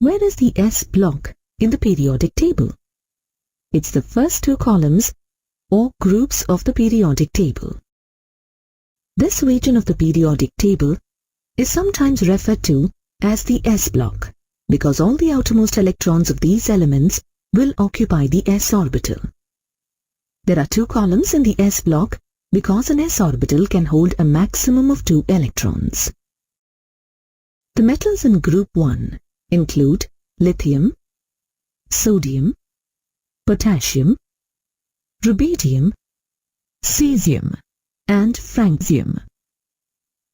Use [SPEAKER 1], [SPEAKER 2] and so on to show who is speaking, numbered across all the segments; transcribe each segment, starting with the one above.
[SPEAKER 1] Where is the S block in the periodic table? It's the first two columns or groups of the periodic table. This region of the periodic table is sometimes referred to as the S block because all the outermost electrons of these elements will occupy the S orbital. There are two columns in the S block because an S orbital can hold a maximum of 2 electrons. The metals in group 1 include lithium, sodium, potassium, rubidium, cesium, and francium.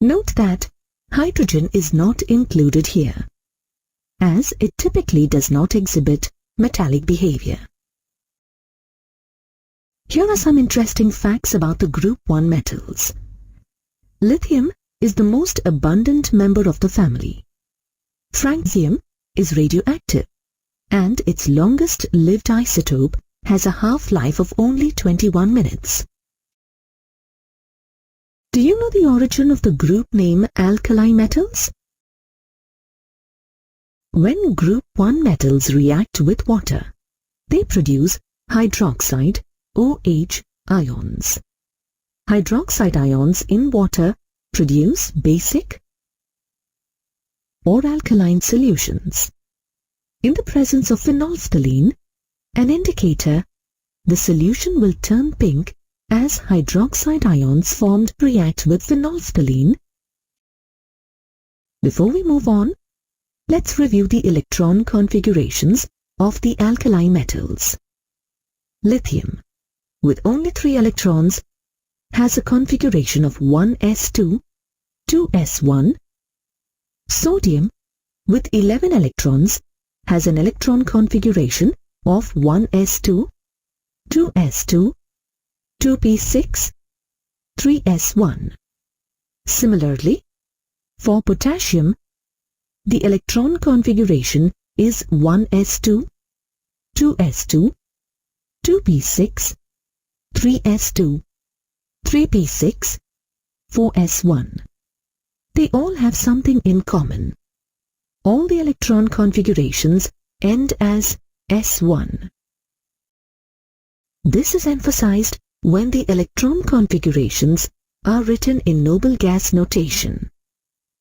[SPEAKER 1] Note that hydrogen is not included here, as it typically does not exhibit metallic behavior. Here are some interesting facts about the group 1 metals. Lithium is the most abundant member of the family. Francium is radioactive, and its longest-lived isotope has a half-life of only 21 minutes. Do you know the origin of the group name alkali metals? When group 1 metals react with water, they produce hydroxide OH ions. Hydroxide ions in water produce basic or alkaline solutions. In the presence of phenolphthalein, an indicator, the solution will turn pink as hydroxide ions formed react with phenolphthalein. Before we move on, let's review the electron configurations of the alkali metals. Lithium, with only 3 electrons, has a configuration of 1s2, 2s1. Sodium, with 11 electrons, has an electron configuration of 1s2, 2s2, 2p6, 3s1. Similarly, for potassium, the electron configuration is 1s2, 2s2, 2p6, 3s2, 3p6, 4s1. They all have something in common. All the electron configurations end as s1. This is emphasized when the electron configurations are written in noble gas notation.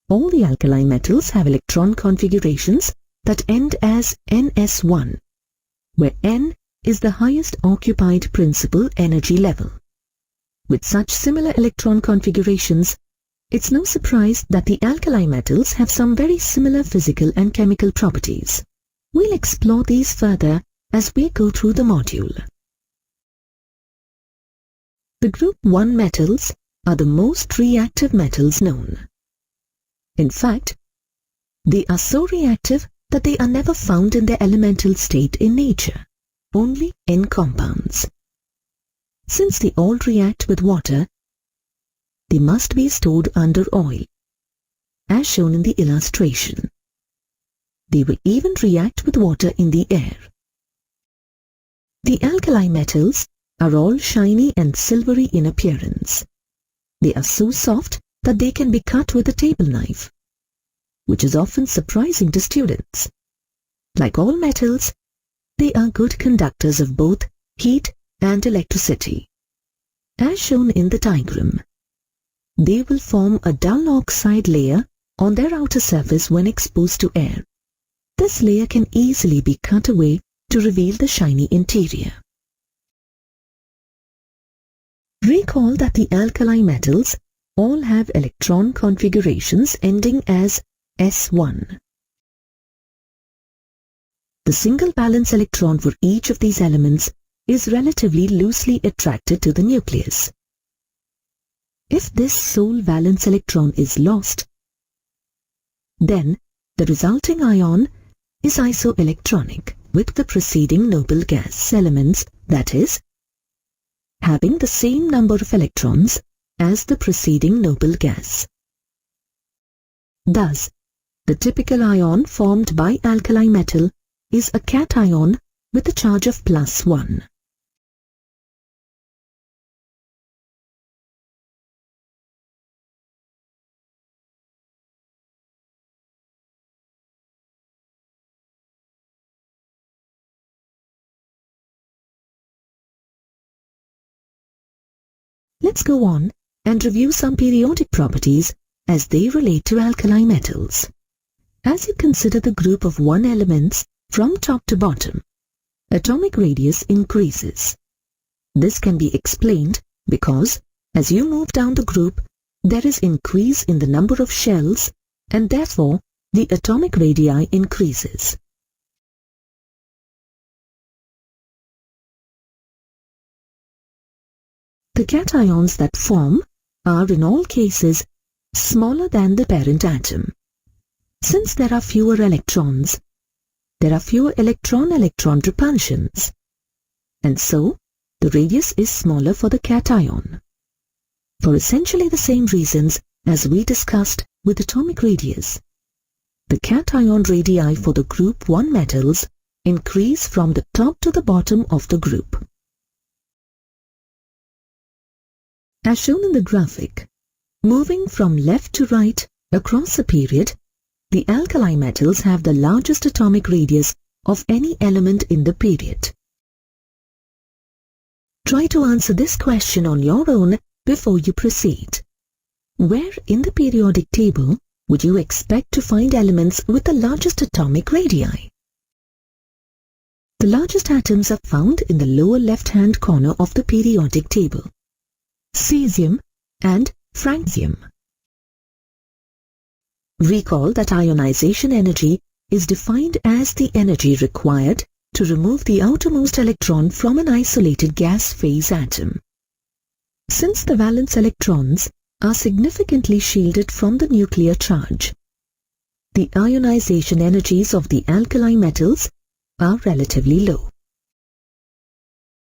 [SPEAKER 1] All the alkali metals have electron configurations that end as ns1, where N is the highest occupied principal energy level. With such similar electron configurations, it's no surprise that the alkali metals have some very similar physical and chemical properties. We'll explore these further as we go through the module. The group 1 metals are the most reactive metals known. In fact, they are so reactive that they are never found in their elemental state in nature, only in compounds. Since they all react with water, they must be stored under oil, as shown in the illustration. They will even react with water in the air. The alkali metals are all shiny and silvery in appearance. They are so soft that they can be cut with a table knife, which is often surprising to students. Like all metals, they are good conductors of both heat and electricity. As shown in the diagram, they will form a dull oxide layer on their outer surface when exposed to air. This layer can easily be cut away to reveal the shiny interior. Recall that the alkali metals all have electron configurations ending as s1. The single valence electron for each of these elements is relatively loosely attracted to the nucleus. If this sole valence electron is lost, then the resulting ion is isoelectronic with the preceding noble gas elements, that is, having the same number of electrons as the preceding noble gas. Thus, the typical ion formed by alkali metal is a cation with a charge of +1. Let's go on and review some periodic properties as they relate to alkali metals. As you consider the group of 1 elements from top to bottom, atomic radius increases. This can be explained because as you move down the group, there is increase in the number of shells and therefore the atomic radii increases. The cations that form are in all cases smaller than the parent atom. Since there are fewer electrons, there are fewer electron-electron repulsions, and so the radius is smaller for the cation. For essentially the same reasons as we discussed with atomic radius, the cation radii for the group 1 metals increase from the top to the bottom of the group. As shown in the graphic, moving from left to right across a period, the alkali metals have the largest atomic radius of any element in the period. Try to answer this question on your own before you proceed. Where in the periodic table would you expect to find elements with the largest atomic radii? The largest atoms are found in the lower left-hand corner of the periodic table: cesium and francium. Recall that ionization energy is defined as the energy required to remove the outermost electron from an isolated gas phase atom. Since the valence electrons are significantly shielded from the nuclear charge, the ionization energies of the alkali metals are relatively low.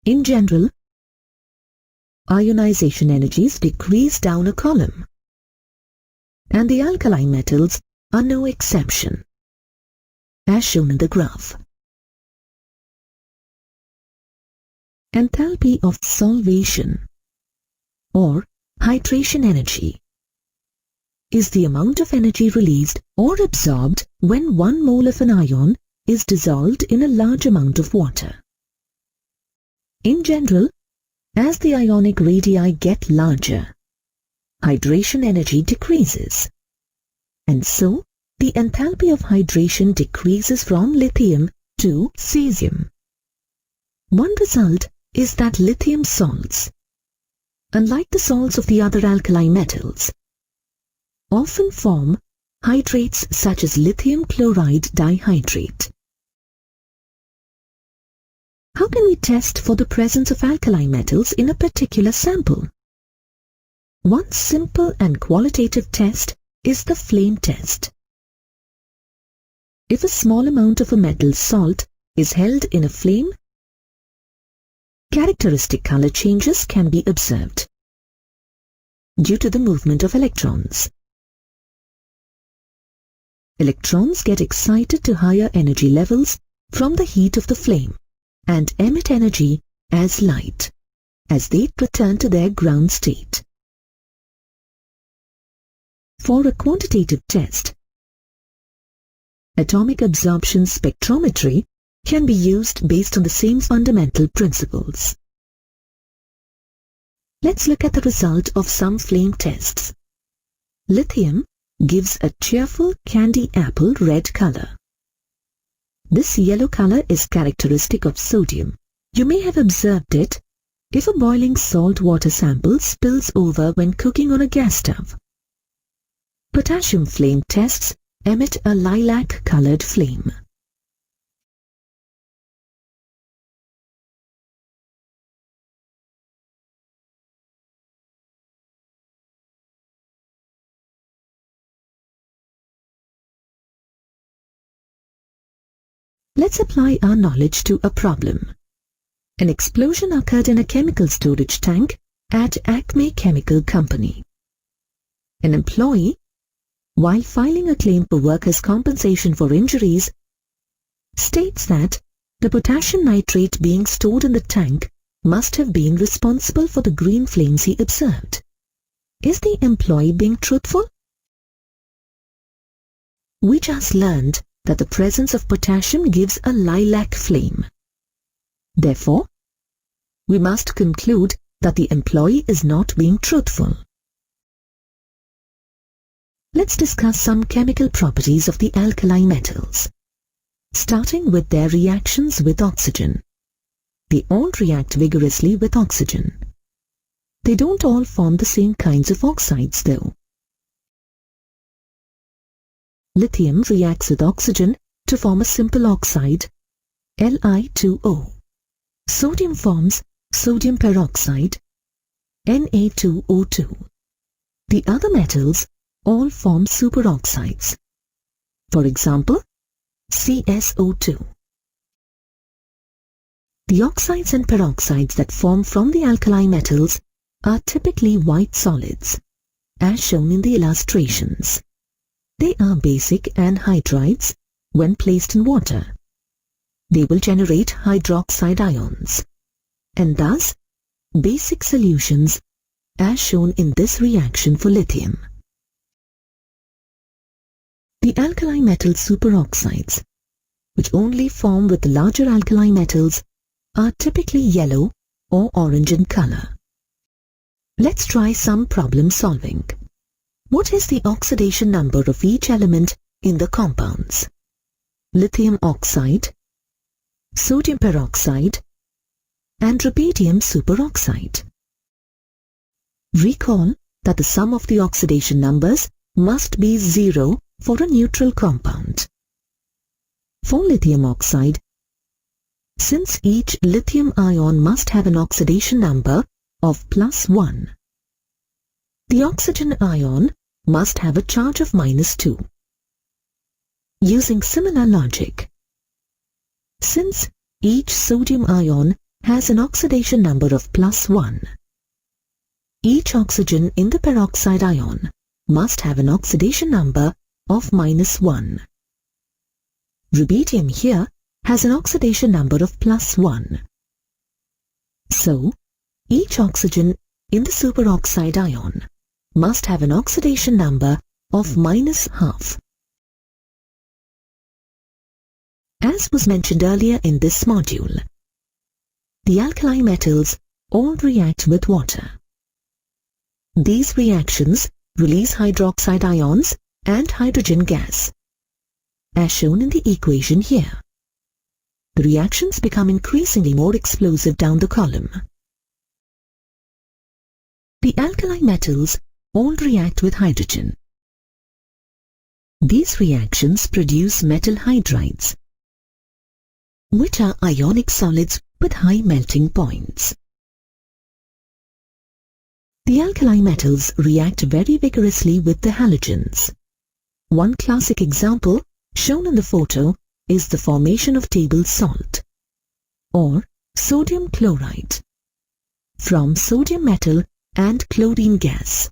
[SPEAKER 1] In general, ionization energies decrease down a column, and the alkali metals are no exception, as shown in the graph. Enthalpy of solvation, or hydration energy, is the amount of energy released or absorbed when 1 mole of an ion is dissolved in a large amount of water. In general, as the ionic radii get larger, hydration energy decreases, and so the enthalpy of hydration decreases from lithium to cesium. One result is that lithium salts, unlike the salts of the other alkali metals, often form hydrates such as lithium chloride dihydrate. How can we test for the presence of alkali metals in a particular sample? One simple and qualitative test is the flame test. If a small amount of a metal salt is held in a flame, characteristic color changes can be observed due to the movement of electrons. Electrons get excited to higher energy levels from the heat of the flame and emit energy as light as they return to their ground state. For a quantitative test, atomic absorption spectrometry can be used based on the same fundamental principles. Let's look at the result of some flame tests. Lithium gives a cheerful candy apple red color. This yellow color is characteristic of sodium. You may have observed it if a boiling salt water sample spills over when cooking on a gas stove. Potassium flame tests emit a lilac-colored flame. Let's apply our knowledge to a problem. An explosion occurred in a chemical storage tank at Acme Chemical Company. An employee, while filing a claim for workers' compensation for injuries, states that the potassium nitrate being stored in the tank must have been responsible for the green flames he observed. Is the employee being truthful? We just learned that the presence of potassium gives a lilac flame. Therefore, we must conclude that the employee is not being truthful. Let's discuss some chemical properties of the alkali metals, starting with their reactions with oxygen. They all react vigorously with oxygen. They don't all form the same kinds of oxides though. Lithium reacts with oxygen to form a simple oxide, Li2O. Sodium forms sodium peroxide, Na2O2. The other metals all form superoxides. For example, CSO2. The oxides and peroxides that form from the alkali metals are typically white solids, as shown in the illustrations. They are basic anhydrides when placed in water. They will generate hydroxide ions, and thus basic solutions as shown in this reaction for lithium. The alkali metal superoxides, which only form with the larger alkali metals, are typically yellow or orange in color. Let's try some problem solving. What is the oxidation number of each element in the compounds? Lithium oxide, sodium peroxide, and rubidium superoxide. Recall that the sum of the oxidation numbers must be 0 for a neutral compound. For lithium oxide, since each lithium ion must have an oxidation number of +1, the oxygen ion must have a charge of -2. Using similar logic, since each sodium ion has an oxidation number of +1, each oxygen in the peroxide ion must have an oxidation number of -1. Rubidium here has an oxidation number of +1. So, each oxygen in the superoxide ion must have an oxidation number of -1/2. As was mentioned earlier in this module, the alkali metals all react with water. These reactions release hydroxide ions and hydrogen gas, as shown in the equation here. The reactions become increasingly more explosive down the column. The alkali metals all react with hydrogen. These reactions produce metal hydrides, which are ionic solids with high melting points. The alkali metals react very vigorously with the halogens. One classic example shown in the photo is the formation of table salt, or sodium chloride, from sodium metal and chlorine gas.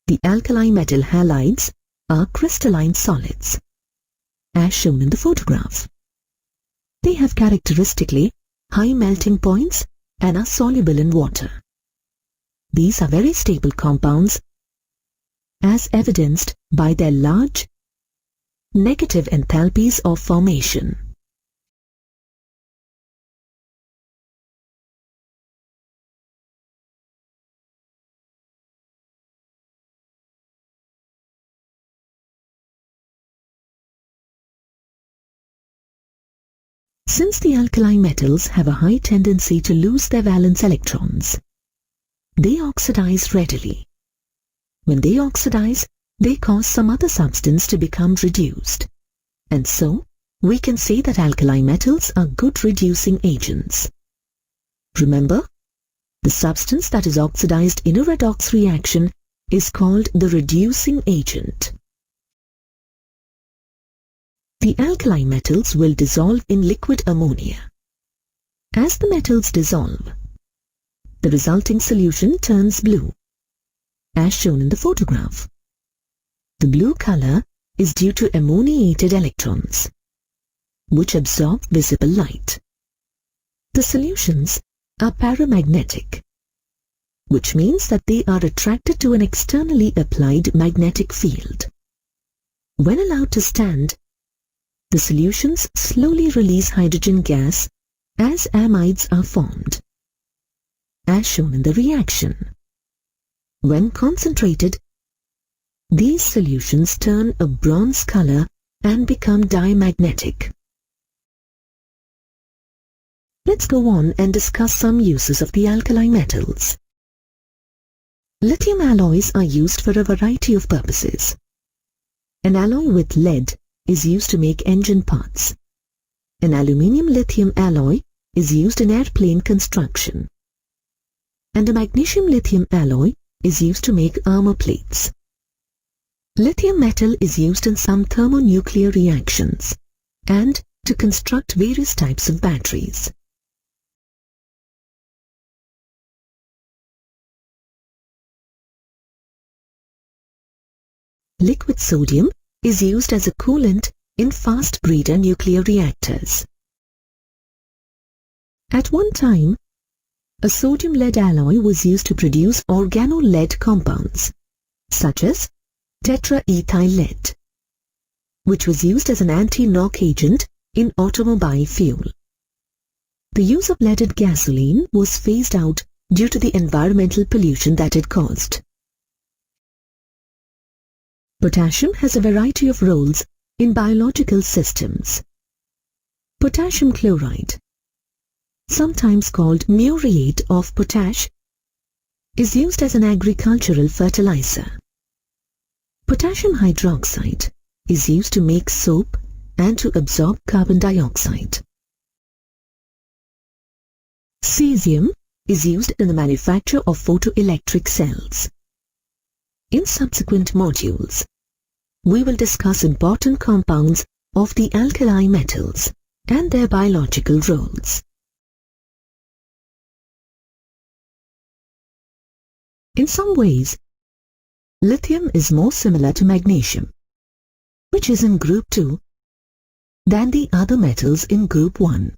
[SPEAKER 1] The alkali metal halides are crystalline solids, as shown in the photograph. They have characteristically high melting points and are soluble in water. These are very stable compounds, as evidenced by their large negative enthalpies of formation. Since the alkali metals have a high tendency to lose their valence electrons, they oxidize readily. When they oxidize, they cause some other substance to become reduced. And so, we can say that alkali metals are good reducing agents. Remember, the substance that is oxidized in a redox reaction is called the reducing agent. The alkali metals will dissolve in liquid ammonia. As the metals dissolve, the resulting solution turns blue, as shown in the photograph. The blue color is due to ammoniated electrons, which absorb visible light. The solutions are paramagnetic, which means that they are attracted to an externally applied magnetic field. When allowed to stand, the solutions slowly release hydrogen gas as amides are formed. as shown in the reaction. When concentrated, these solutions turn a bronze color and become diamagnetic. Let's go on and discuss some uses of the alkali metals. Lithium alloys are used for a variety of purposes. An alloy with lead is used to make engine parts. An aluminium-lithium alloy is used in airplane construction. And a magnesium-lithium alloy is used to make armor plates. Lithium metal is used in some thermonuclear reactions and to construct various types of batteries. Liquid sodium is used as a coolant in fast breeder nuclear reactors. At one time, a sodium-lead alloy was used to produce organo-lead compounds, such as tetraethyl lead, which was used as an anti-knock agent in automobile fuel. The use of leaded gasoline was phased out due to the environmental pollution that it caused. Potassium has a variety of roles in biological systems. Potassium chloride, sometimes called muriate of potash, is used as an agricultural fertilizer. Potassium hydroxide is used to make soap and to absorb carbon dioxide. Cesium is used in the manufacture of photoelectric cells. In subsequent modules, we will discuss important compounds of the alkali metals and their biological roles. In some ways, lithium is more similar to magnesium, which is in group 2, than the other metals in group 1.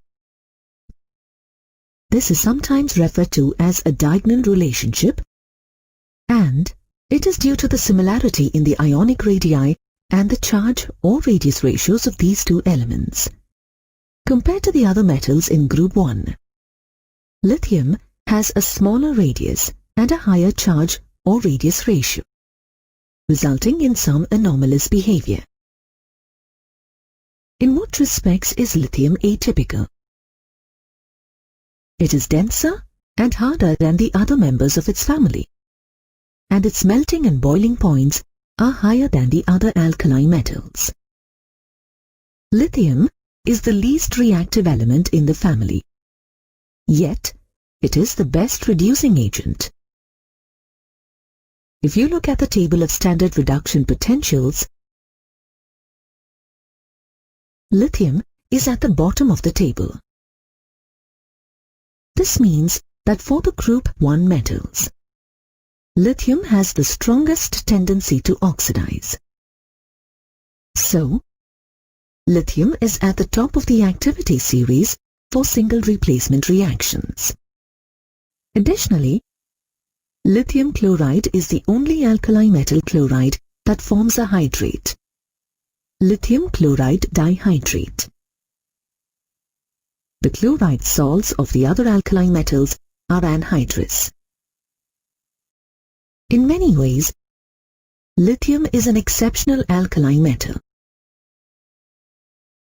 [SPEAKER 1] This is sometimes referred to as a diagonal relationship, and it is due to the similarity in the ionic radii and the charge or radius ratios of these two elements. Compared to the other metals in group 1, lithium has a smaller radius and a higher charge or radius ratio, resulting in some anomalous behavior. In what respects is lithium atypical? It is denser and harder than the other members of its family, and its melting and boiling points are higher than the other alkali metals. Lithium is the least reactive element in the family, yet it is the best reducing agent. If you look at the table of standard reduction potentials, lithium is at the bottom of the table. This means that for the group 1 metals, lithium has the strongest tendency to oxidize. So, lithium is at the top of the activity series for single replacement reactions. Additionally, lithium chloride is the only alkali metal chloride that forms a hydrate, lithium chloride dihydrate. The chloride salts of the other alkali metals are anhydrous. In many ways, lithium is an exceptional alkali metal.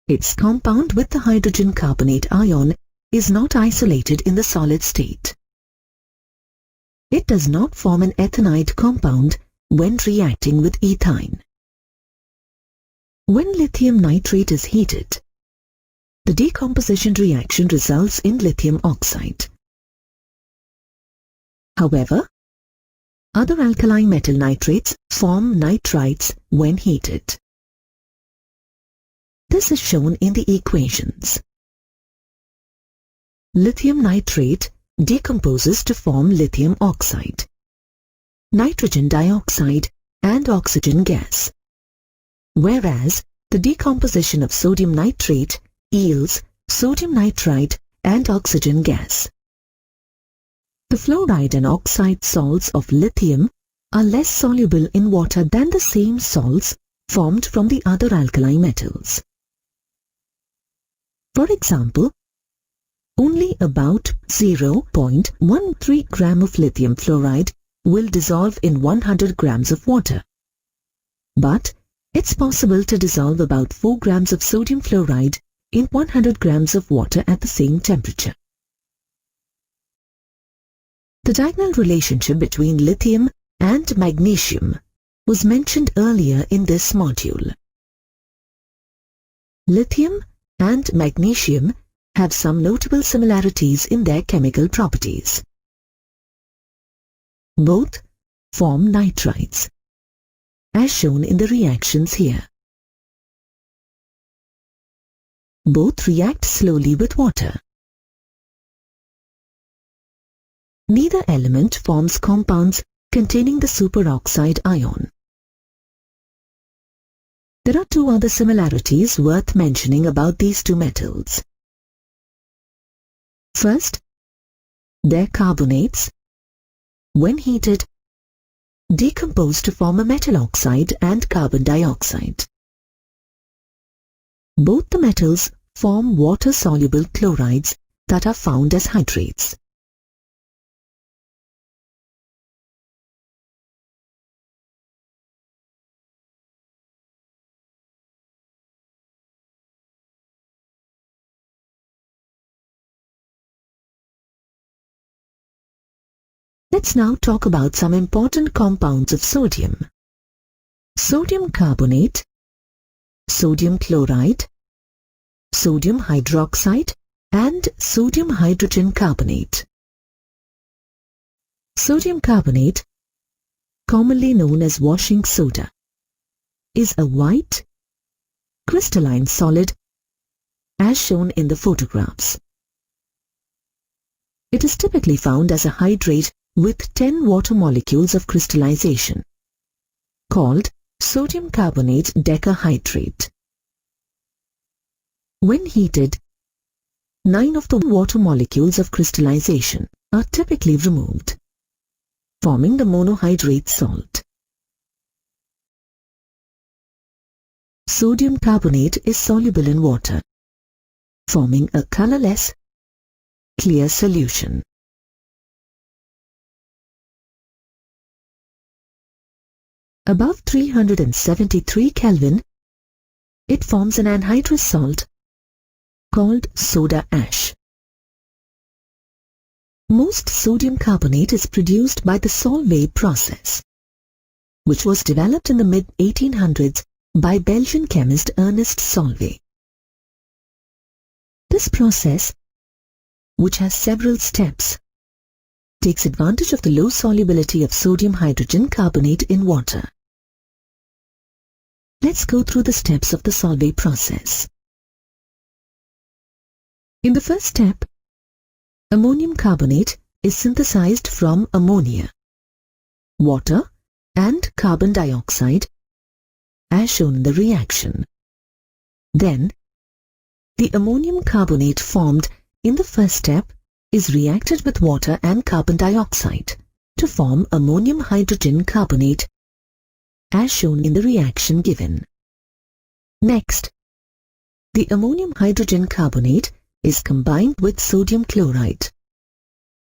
[SPEAKER 1] Its compound with the hydrogen carbonate ion is not isolated in the solid state. It does not form an ethanide compound when reacting with ethine. When lithium nitrate is heated, the decomposition reaction results in lithium oxide. However, other alkali metal nitrates form nitrites when heated. This is shown in the equations. Lithium nitrate decomposes to form lithium oxide, nitrogen dioxide, and oxygen gas, whereas the decomposition of sodium nitrate yields sodium nitrite and oxygen gas. The fluoride and oxide salts of lithium are less soluble in water than the same salts formed from the other alkali metals. For example, only about 0.13 gram of lithium fluoride will dissolve in 100 grams of water. But it's possible to dissolve about 4 grams of sodium fluoride in 100 grams of water at the same temperature. The diagonal relationship between lithium and magnesium was mentioned earlier in this module. Lithium and magnesium have some notable similarities in their chemical properties. Both form nitrides, as shown in the reactions here. Both react slowly with water. Neither element forms compounds containing the superoxide ion. There are two other similarities worth mentioning about these two metals. First, their carbonates, when heated, decompose to form a metal oxide and carbon dioxide. Both the metals form water-soluble chlorides that are found as hydrates. Let's now talk about some important compounds of sodium. Sodium carbonate, sodium chloride, sodium hydroxide, and sodium hydrogen carbonate. Sodium carbonate, commonly known as washing soda, is a white, crystalline solid as shown in the photographs. It is typically found as a hydrate with 10 water molecules of crystallization, called sodium carbonate decahydrate. When heated, 9 of the water molecules of crystallization are typically removed, forming the monohydrate salt. Sodium carbonate is soluble in water, forming a colorless, clear solution. Above 373 Kelvin, it forms an anhydrous salt called soda ash. Most sodium carbonate is produced by the Solvay process, which was developed in the mid-1800s by Belgian chemist Ernest Solvay. This process, which has several steps, takes advantage of the low solubility of sodium hydrogen carbonate in water. Let's go through the steps of the Solvay process. In the first step, ammonium carbonate is synthesized from ammonia, water, and carbon dioxide, as shown in the reaction. Then, the ammonium carbonate formed in the first step is reacted with water and carbon dioxide to form ammonium hydrogen carbonate, as shown in the reaction given. Next, the ammonium hydrogen carbonate is combined with sodium chloride,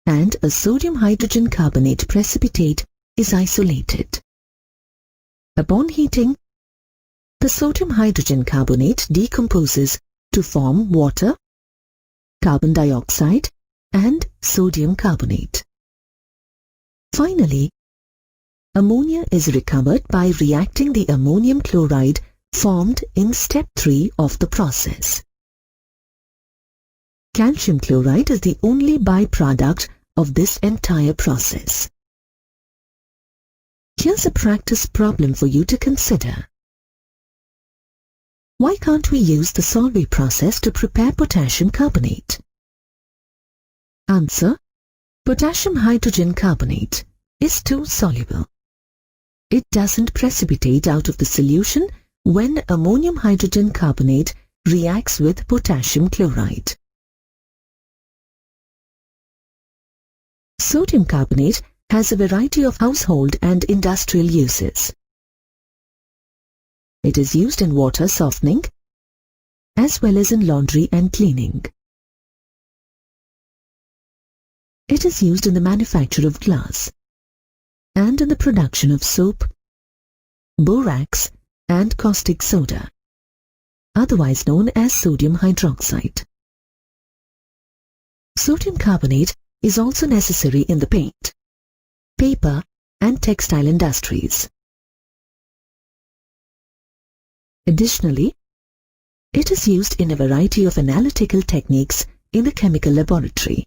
[SPEAKER 1] and a sodium hydrogen carbonate precipitate is isolated. Upon heating, the sodium hydrogen carbonate decomposes to form water, carbon dioxide, and sodium carbonate. Finally, ammonia is recovered by reacting the ammonium chloride formed in step 3 of the process. Calcium chloride is the only byproduct of this entire process. Here's a practice problem for you to consider. Why can't we use the Solvay process to prepare potassium carbonate? Answer: potassium hydrogen carbonate is too soluble. It doesn't precipitate out of the solution when ammonium hydrogen carbonate reacts with potassium chloride. Sodium carbonate has a variety of household and industrial uses. It is used in water softening as well as in laundry and cleaning. It is used in the manufacture of glass and in the production of soap, borax and caustic soda, otherwise known as sodium hydroxide. Sodium carbonate is also necessary in the paint, paper and textile industries. Additionally, it is used in a variety of analytical techniques in the chemical laboratory.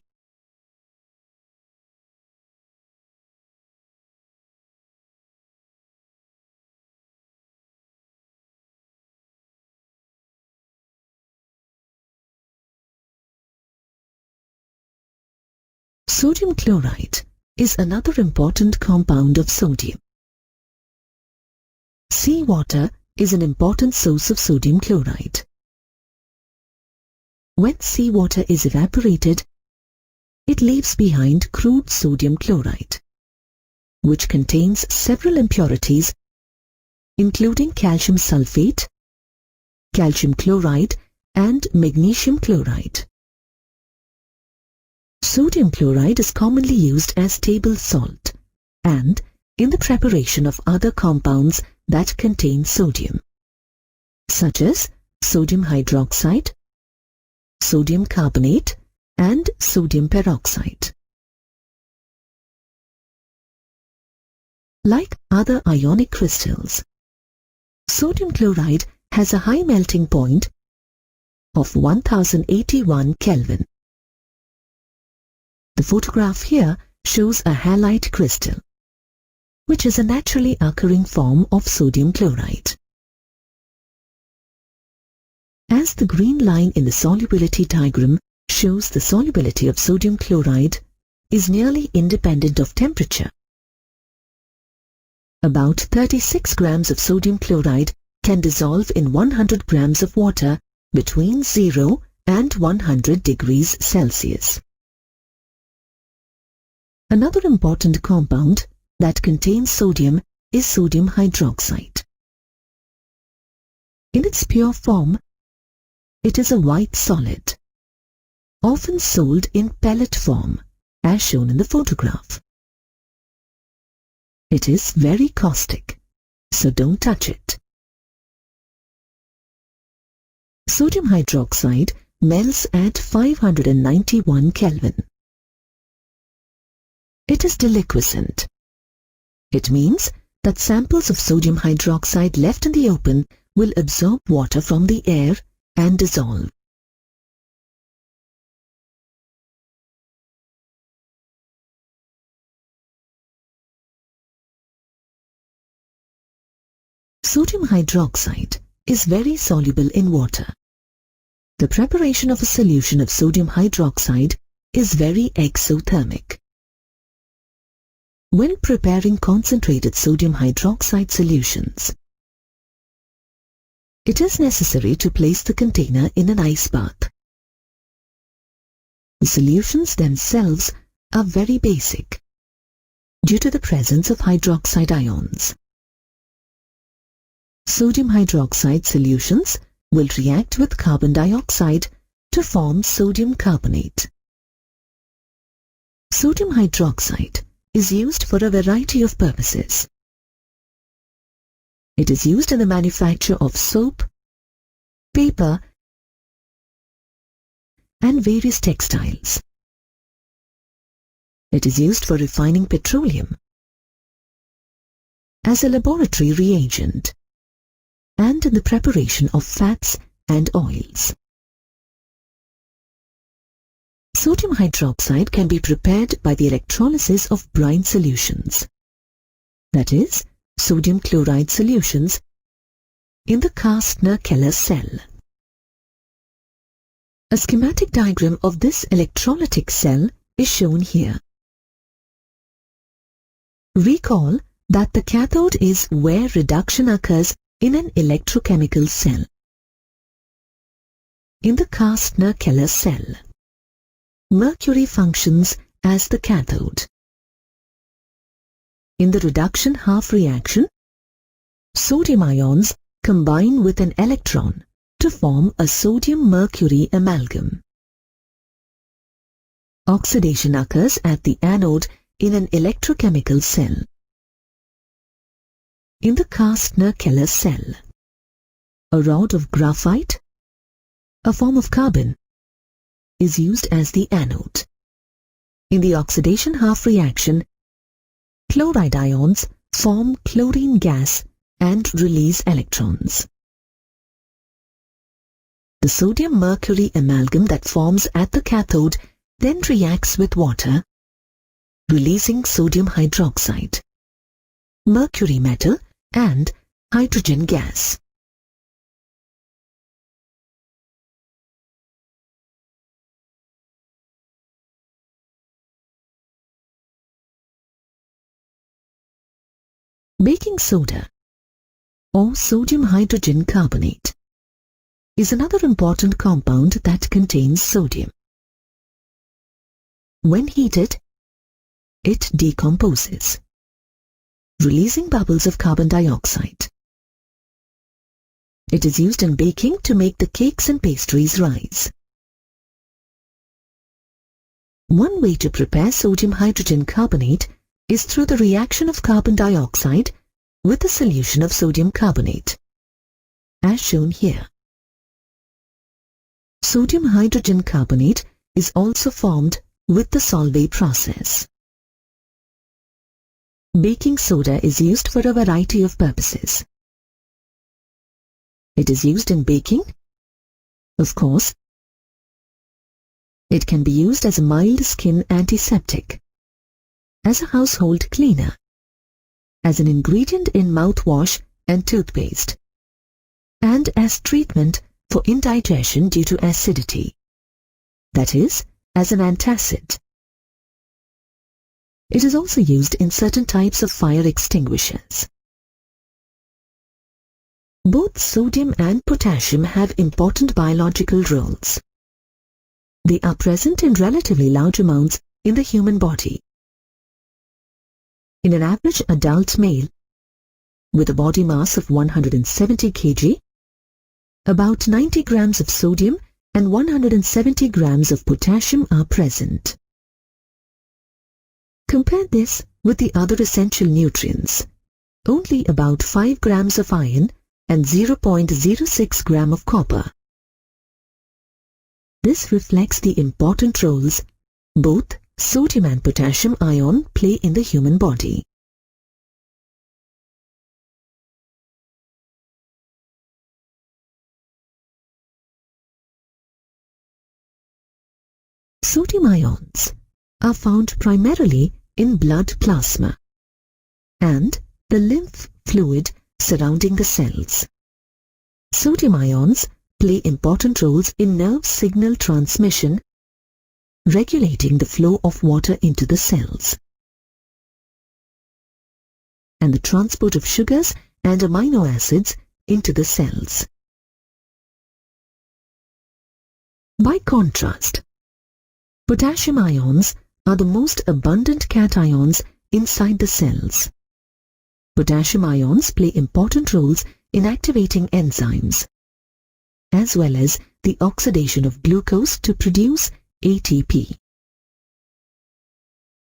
[SPEAKER 1] Sodium chloride is another important compound of sodium. Seawater is an important source of sodium chloride. When seawater is evaporated, it leaves behind crude sodium chloride, which contains several impurities including calcium sulfate, calcium chloride and magnesium chloride. Sodium chloride is commonly used as table salt and in the preparation of other compounds that contain sodium, such as sodium hydroxide, sodium carbonate and sodium peroxide. Like other ionic crystals, sodium chloride has a high melting point of 1081 Kelvin. The photograph here shows a halite crystal, which is a naturally occurring form of sodium chloride. As the green line in the solubility diagram shows, the solubility of sodium chloride is nearly independent of temperature. About 36 grams of sodium chloride can dissolve in 100 grams of water between 0 and 100 degrees Celsius. Another important compound that contains sodium is sodium hydroxide. In its pure form, it is a white solid, often sold in pellet form, as shown in the photograph. It is very caustic, so don't touch it. Sodium hydroxide melts at 591 Kelvin. It is deliquescent. It means that samples of sodium hydroxide left in the open will absorb water from the air and dissolve. Sodium hydroxide is very soluble in water. The preparation of a solution of sodium hydroxide is very exothermic. When preparing concentrated sodium hydroxide solutions, it is necessary to place the container in an ice bath. The solutions themselves are very basic due to the presence of hydroxide ions. Sodium hydroxide solutions will react with carbon dioxide to form sodium carbonate. Sodium hydroxide is used for a variety of purposes. It is used in the manufacture of soap, paper, and various textiles. It is used for refining petroleum, as a laboratory reagent, and in the preparation of fats and oils. Sodium hydroxide can be prepared by the electrolysis of brine solutions, that is, sodium chloride solutions, in the Kastner-Keller cell. A schematic diagram of this electrolytic cell is shown here. Recall that the cathode is where reduction occurs in an electrochemical cell. In the Kastner-Keller cell, mercury functions as the cathode. In the reduction half reaction, sodium ions combine with an electron to form a sodium-mercury amalgam. Oxidation occurs at the anode in an electrochemical cell. In the Kastner-Keller cell, a rod of graphite, a form of carbon, is used as the anode. In the oxidation half reaction, chloride ions form chlorine gas and release electrons. The sodium-mercury amalgam that forms at the cathode then reacts with water, releasing sodium hydroxide, mercury metal, and hydrogen gas. Baking soda, or sodium hydrogen carbonate, is another important compound that contains sodium. When heated, it decomposes, releasing bubbles of carbon dioxide. It is used in baking to make the cakes and pastries rise. One way to prepare sodium hydrogen carbonate is through the reaction of carbon dioxide with a solution of sodium carbonate, as shown here. Sodium hydrogen carbonate is also formed with the Solvay process. Baking soda is used for a variety of purposes. It is used in baking, of course. It can be used as a mild skin antiseptic, as a household cleaner, as an ingredient in mouthwash and toothpaste, and as treatment for indigestion due to acidity, that is, as an antacid. It is also used in certain types of fire extinguishers. Both sodium and potassium have important biological roles. They are present in relatively large amounts in the human body. In an average adult male with a body mass of 170 kg, about 90 grams of sodium and 170 grams of potassium are present. Compare this with the other essential nutrients. Only about 5 grams of iron and 0.06 gram of copper. This reflects the important roles both sodium and potassium ion play in the human body. Sodium ions are found primarily in blood plasma and the lymph fluid surrounding the cells. Sodium ions play important roles in nerve signal transmission, regulating the flow of water into the cells, and the transport of sugars and amino acids into the cells. By contrast, potassium ions are the most abundant cations inside the cells. Potassium ions play important roles in activating enzymes, as well as the oxidation of glucose to produce ATP.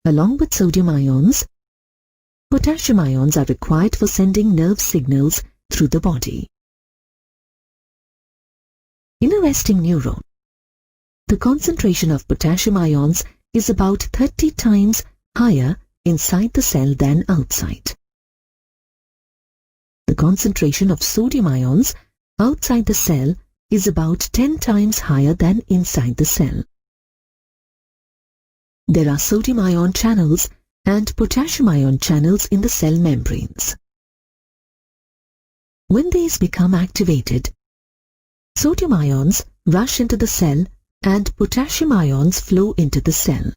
[SPEAKER 1] Along with sodium ions, potassium ions are required for sending nerve signals through the body. In a resting neuron, the concentration of potassium ions is about 30 times higher inside the cell than outside. The concentration of sodium ions outside the cell is about 10 times higher than inside the cell. There are sodium ion channels and potassium ion channels in the cell membranes. When these become activated, sodium ions rush into the cell and potassium ions flow into the cell.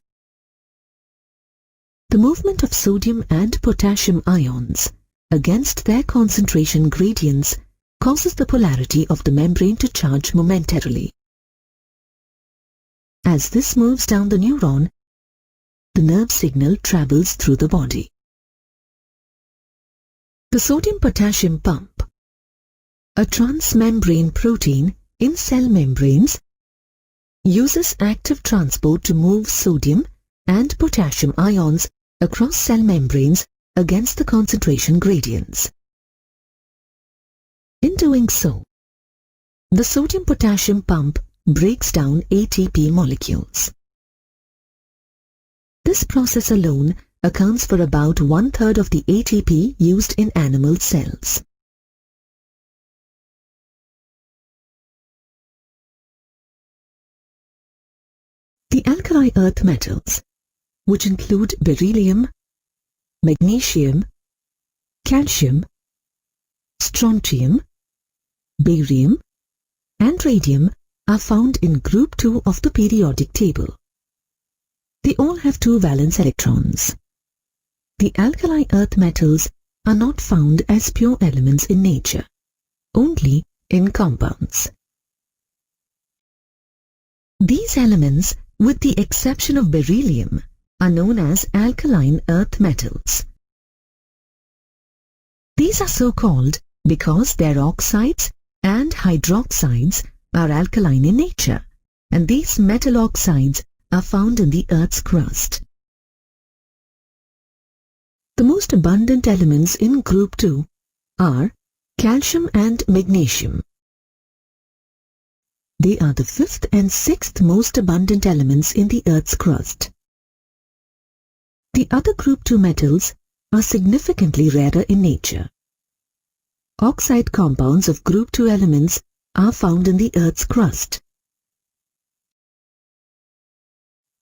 [SPEAKER 1] The movement of sodium and potassium ions against their concentration gradients causes the polarity of the membrane to charge momentarily. As this moves down the neuron, the nerve signal travels through the body. The sodium-potassium pump, a transmembrane protein in cell membranes, uses active transport to move sodium and potassium ions across cell membranes against the concentration gradients. In doing so, the sodium-potassium pump breaks down ATP molecules. This process alone accounts for about 1/3 of the ATP used in animal cells. The alkali earth metals, which include beryllium, magnesium, calcium, strontium, barium, and radium, are found in group 2 of the periodic table. They all have 2 valence electrons. The alkali earth metals are not found as pure elements in nature, only in compounds. These elements, with the exception of beryllium, are known as alkaline earth metals. These are so called because their oxides and hydroxides are alkaline in nature, and these metal oxides are found in the Earth's crust. The most abundant elements in group 2 are calcium and magnesium. They are the 5th and 6th most abundant elements in the Earth's crust. The other group 2 metals are significantly rarer in nature. Oxide compounds of group 2 elements are found in the Earth's crust.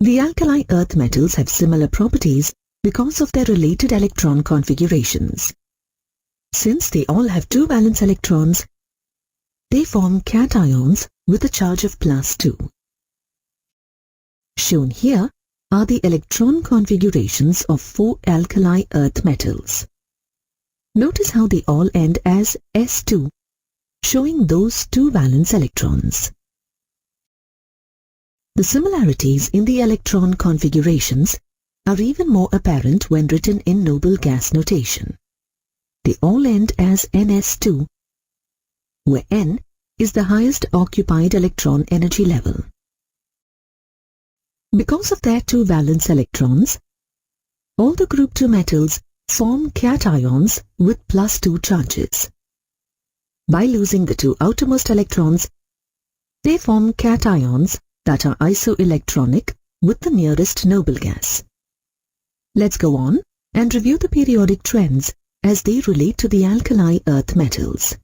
[SPEAKER 1] The alkali earth metals have similar properties because of their related electron configurations. Since they all have 2 valence electrons, they form cations with a charge of +2. Shown here are the electron configurations of 4 alkali earth metals. Notice how they all end as S2, showing those 2 valence electrons. The similarities in the electron configurations are even more apparent when written in noble gas notation. They all end as Ns2, where N is the highest occupied electron energy level. Because of their 2 valence electrons, all the group 2 metals form cations with +2 charges. By losing the 2 outermost electrons, they form cations that are isoelectronic with the nearest noble gas. Let's go on and review the periodic trends as they relate to the alkali earth metals.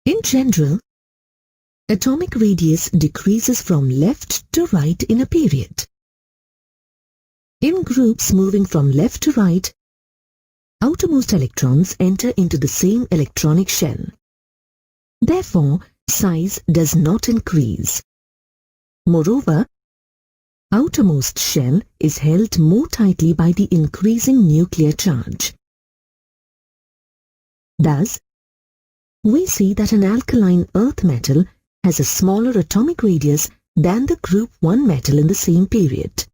[SPEAKER 1] In general, atomic radius decreases from left to right in a period. In groups moving from left to right, outermost electrons enter into the same electronic shell. Therefore, size does not increase. Moreover, outermost shell is held more tightly by the increasing nuclear charge. Thus, we see that an alkaline earth metal has a smaller atomic radius than the group 1 metal in the same period.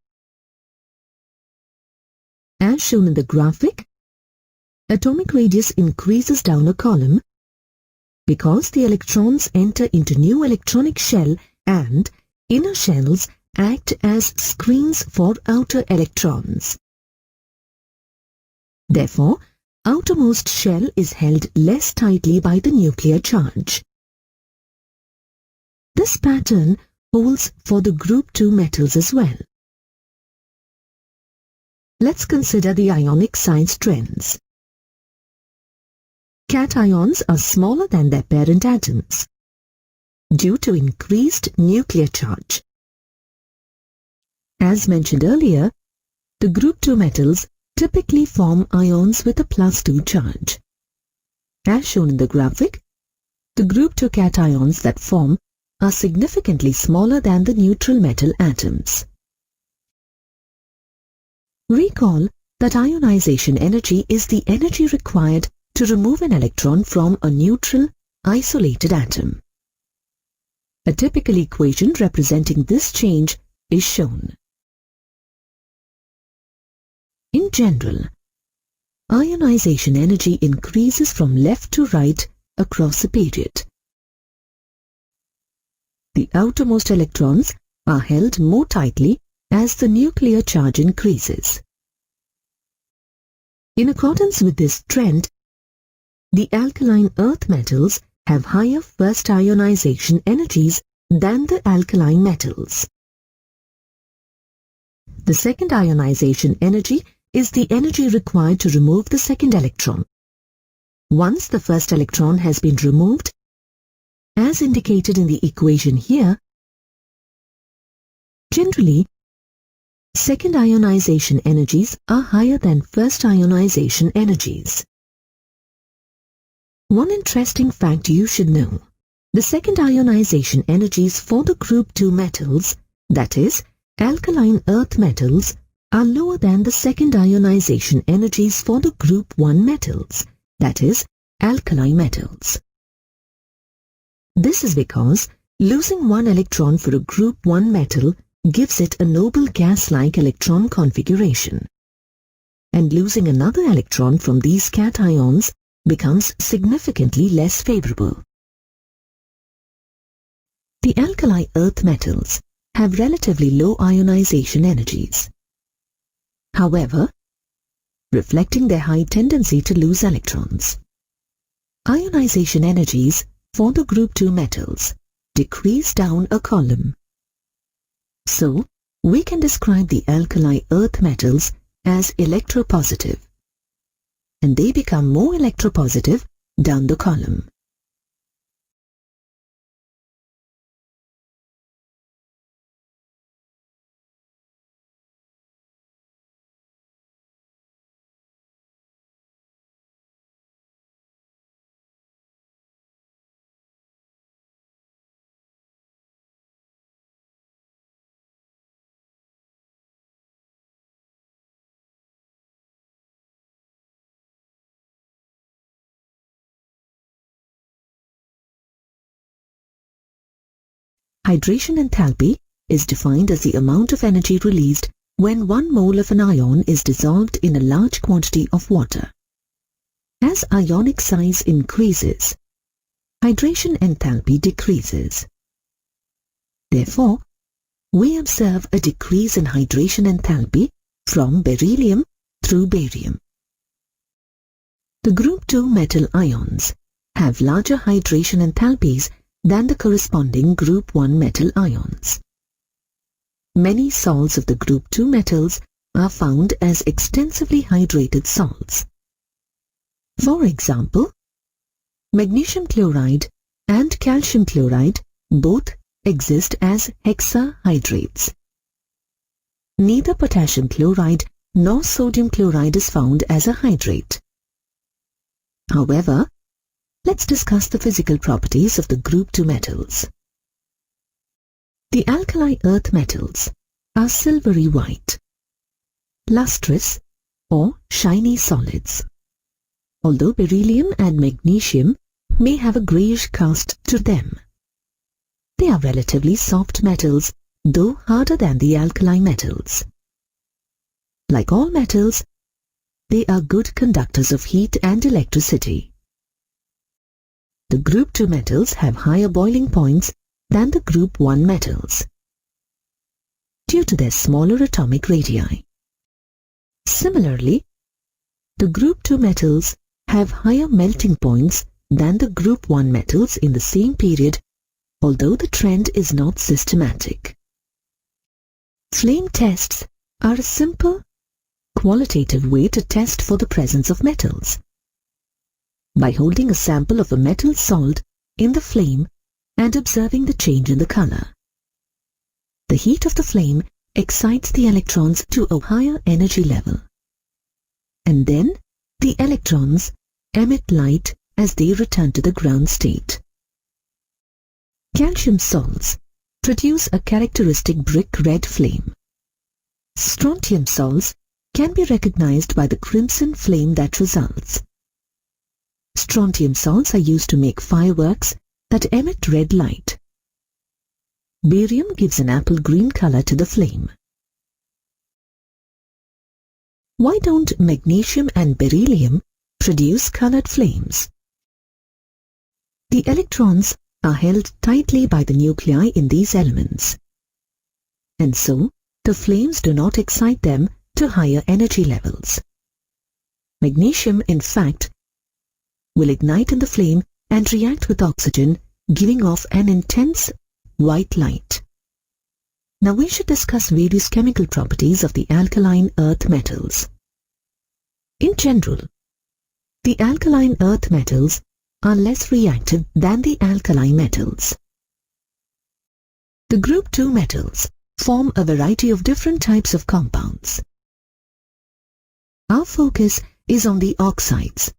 [SPEAKER 1] As shown in the graphic, atomic radius increases down a column because the electrons enter into new electronic shell and inner shells act as screens for outer electrons. Therefore, outermost shell is held less tightly by the nuclear charge. This pattern holds for the group 2 metals as well. Let's consider the ionic size trends. Cations are smaller than their parent atoms due to increased nuclear charge. As mentioned earlier, the group 2 metals typically form ions with a +2 charge. As shown in the graphic, the group 2 cations that form are significantly smaller than the neutral metal atoms. Recall that ionization energy is the energy required to remove an electron from a neutral, isolated atom. A typical equation representing this change is shown. In general, ionization energy increases from left to right across a period. the outermost electrons are held more tightly as the nuclear charge increases. In accordance with this trend, the alkaline earth metals have higher first ionization energies than the alkaline metals. The second ionization energy is the energy required to remove the second electron. Once the first electron has been removed, as indicated in the equation here, generally, second ionization energies are higher than first ionization energies. One interesting fact you should know: the second ionization energies for the group 2 metals, that is, alkaline earth metals, are lower than the second ionization energies for the group 1 metals, that is, alkali metals. This is because losing one electron for a group 1 metal gives it a noble gas-like electron configuration, and losing another electron from these cations becomes significantly less favorable. The alkali earth metals have relatively low ionization energies. However, reflecting their high tendency to lose electrons, ionization energies for the group 2 metals decrease down a column. So, we can describe the alkali earth metals as electropositive, and they become more electropositive down the column. Hydration enthalpy is defined as the amount of energy released when 1 mole of an ion is dissolved in a large quantity of water. As ionic size increases, hydration enthalpy decreases. Therefore, we observe a decrease in hydration enthalpy from beryllium through barium. The group 2 metal ions have larger hydration enthalpies than the corresponding group 1 metal ions. Many salts of the group 2 metals are found as extensively hydrated salts. For example, magnesium chloride and calcium chloride both exist as hexahydrates. Neither potassium chloride nor sodium chloride is found as a hydrate. However, let's discuss the physical properties of the group 2 metals. The alkali earth metals are silvery white, lustrous or shiny solids, although beryllium and magnesium may have a greyish cast to them. They are relatively soft metals, though harder than the alkali metals. Like all metals, they are good conductors of heat and electricity. The group 2 metals have higher boiling points than the group 1 metals due to their smaller atomic radii. Similarly, the group 2 metals have higher melting points than the group 1 metals in the same period, although the trend is not systematic. Flame tests are a simple, qualitative way to test for the presence of metals. By holding a sample of a metal salt in the flame and observing the change in the color. The heat of the flame excites the electrons to a higher energy level, and then the electrons emit light as they return to the ground state. Calcium salts produce a characteristic brick red flame. Strontium salts can be recognized by the crimson flame that results. Strontium salts are used to make fireworks that emit red light. Barium gives an apple green color to the flame. Why don't magnesium and beryllium produce colored flames? The electrons are held tightly by the nuclei in these elements, and so the flames do not excite them to higher energy levels. Magnesium, in fact, will ignite in the flame and react with oxygen, giving off an intense white light. Now we should discuss various chemical properties of the alkaline earth metals. In general, the alkaline earth metals are less reactive than the alkali metals. The group 2 metals form a variety of different types of compounds. Our focus is on the oxides,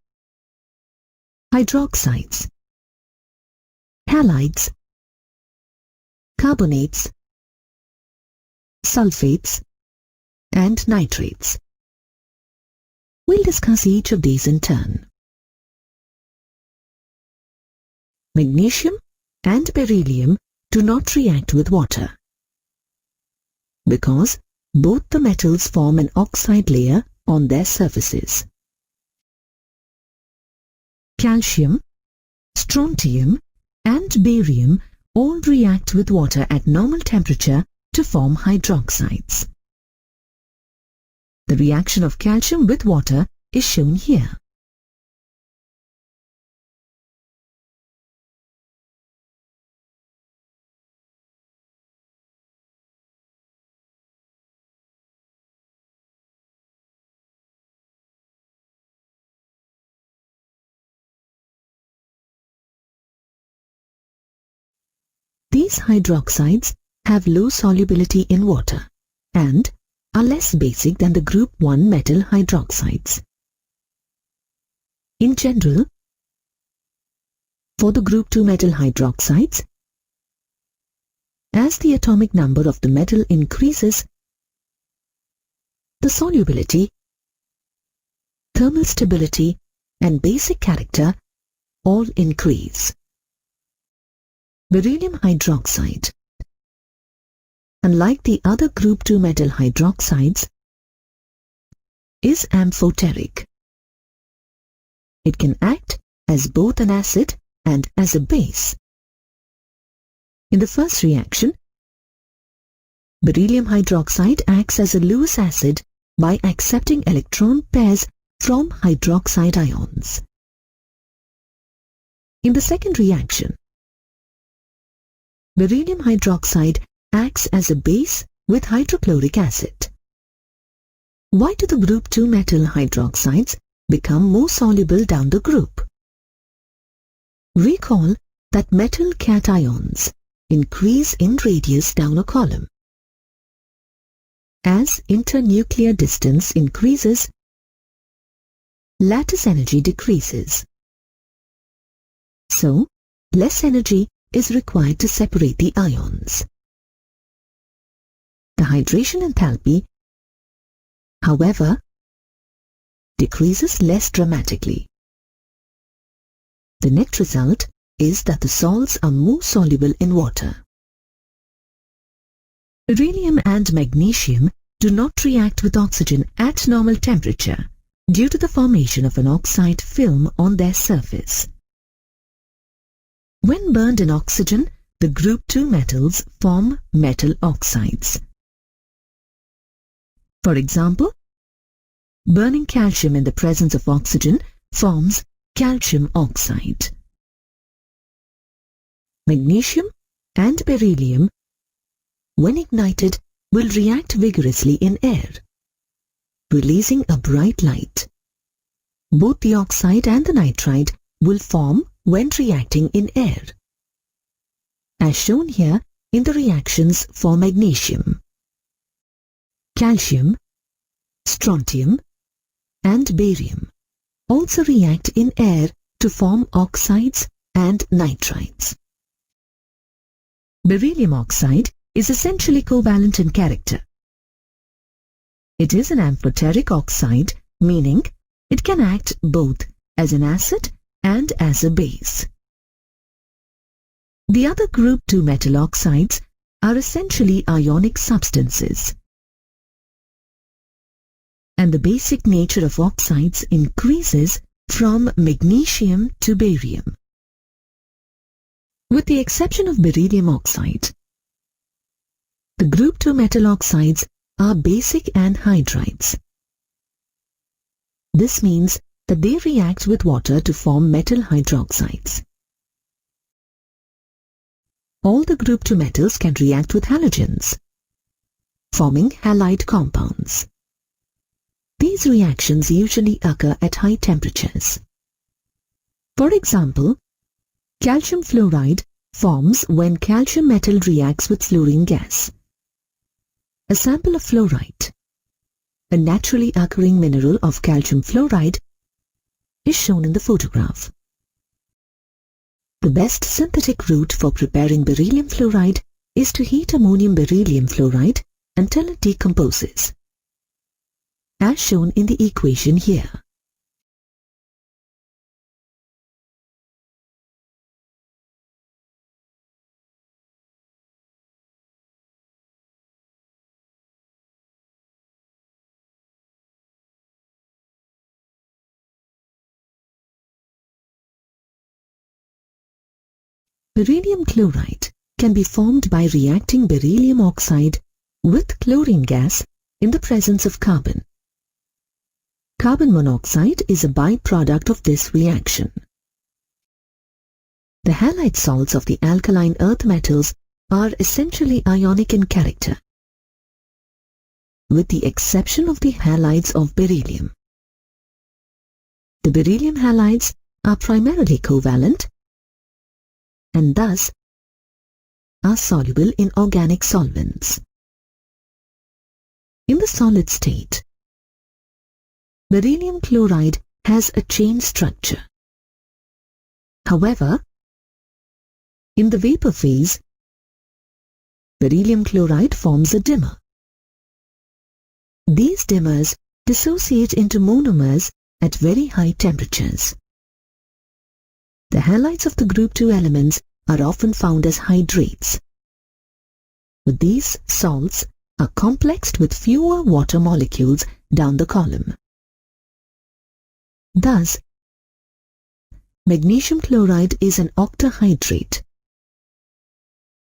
[SPEAKER 1] hydroxides, halides, carbonates, sulfates, and nitrates. We'll discuss each of these in turn. Magnesium and beryllium do not react with water because both the metals form an oxide layer on their surfaces. Calcium, strontium, and barium all react with water at normal temperature to form hydroxides. The reaction of calcium with water is shown here. These hydroxides have low solubility in water and are less basic than the group 1 metal hydroxides. In general, for the group 2 metal hydroxides, as the atomic number of the metal increases, the solubility, thermal stability, and basic character all increase. Beryllium hydroxide, unlike the other group 2 metal hydroxides, is amphoteric. It can act as both an acid and as a base. In the first reaction, beryllium hydroxide acts as a Lewis acid by accepting electron pairs from hydroxide ions. In the second reaction, beryllium hydroxide acts as a base with hydrochloric acid. Why do the group 2 metal hydroxides become more soluble down the group? Recall that metal cations increase in radius down a column. As internuclear distance increases, lattice energy decreases. So, less energy is required to separate the ions. The hydration enthalpy, however, decreases less dramatically. The net result is that the salts are more soluble in water. Beryllium and magnesium do not react with oxygen at normal temperature due to the formation of an oxide film on their surface. When burned in oxygen, the group 2 metals form metal oxides. For example, burning calcium in the presence of oxygen forms calcium oxide. Magnesium and beryllium, when ignited, will react vigorously in air, releasing a bright light. Both the oxide and the nitride will form when reacting in air, as shown here in the reactions for magnesium. Calcium, strontium, and barium also react in air to form oxides and nitrides. Beryllium oxide is essentially covalent in character. It is an amphoteric oxide, meaning it can act both as an acid and as a base. The other group 2 metal oxides are essentially ionic substances, and the basic nature of oxides increases from magnesium to barium. With the exception of beryllium oxide, the group 2 metal oxides are basic anhydrides. This means that they react with water to form metal hydroxides. All the group 2 metals can react with halogens, forming halide compounds. These reactions usually occur at high temperatures. For example, calcium fluoride forms when calcium metal reacts with fluorine gas. A sample of fluorite, a naturally occurring mineral of calcium fluoride, is shown in the photograph. The best synthetic route for preparing beryllium fluoride is to heat ammonium beryllium fluoride until it decomposes, as shown in the equation here. Beryllium chloride can be formed by reacting beryllium oxide with chlorine gas in the presence of carbon. Carbon monoxide is a byproduct of this reaction. The halide salts of the alkaline earth metals are essentially ionic in character, with the exception of the halides of beryllium. The beryllium halides are primarily covalent and thus are soluble in organic solvents. In the solid state, beryllium chloride has a chain structure. However, in the vapor phase, beryllium chloride forms a dimmer. These dimmers dissociate into monomers at very high temperatures. The halides of the group 2 elements are often found as hydrates, but these salts are complexed with fewer water molecules down the column. Thus, magnesium chloride is an octahydrate,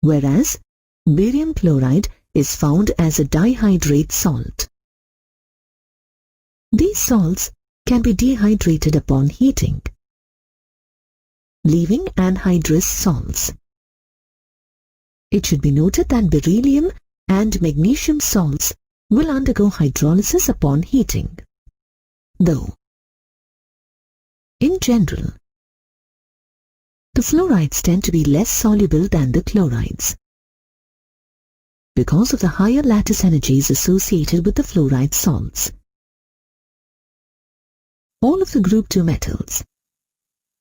[SPEAKER 1] whereas barium chloride is found as a dihydrate salt. These salts can be dehydrated upon heating, leaving anhydrous salts. It should be noted that beryllium and magnesium salts will undergo hydrolysis upon heating, though, in general, the fluorides tend to be less soluble than the chlorides because of the higher lattice energies associated with the fluoride salts. All of the group 2 metals,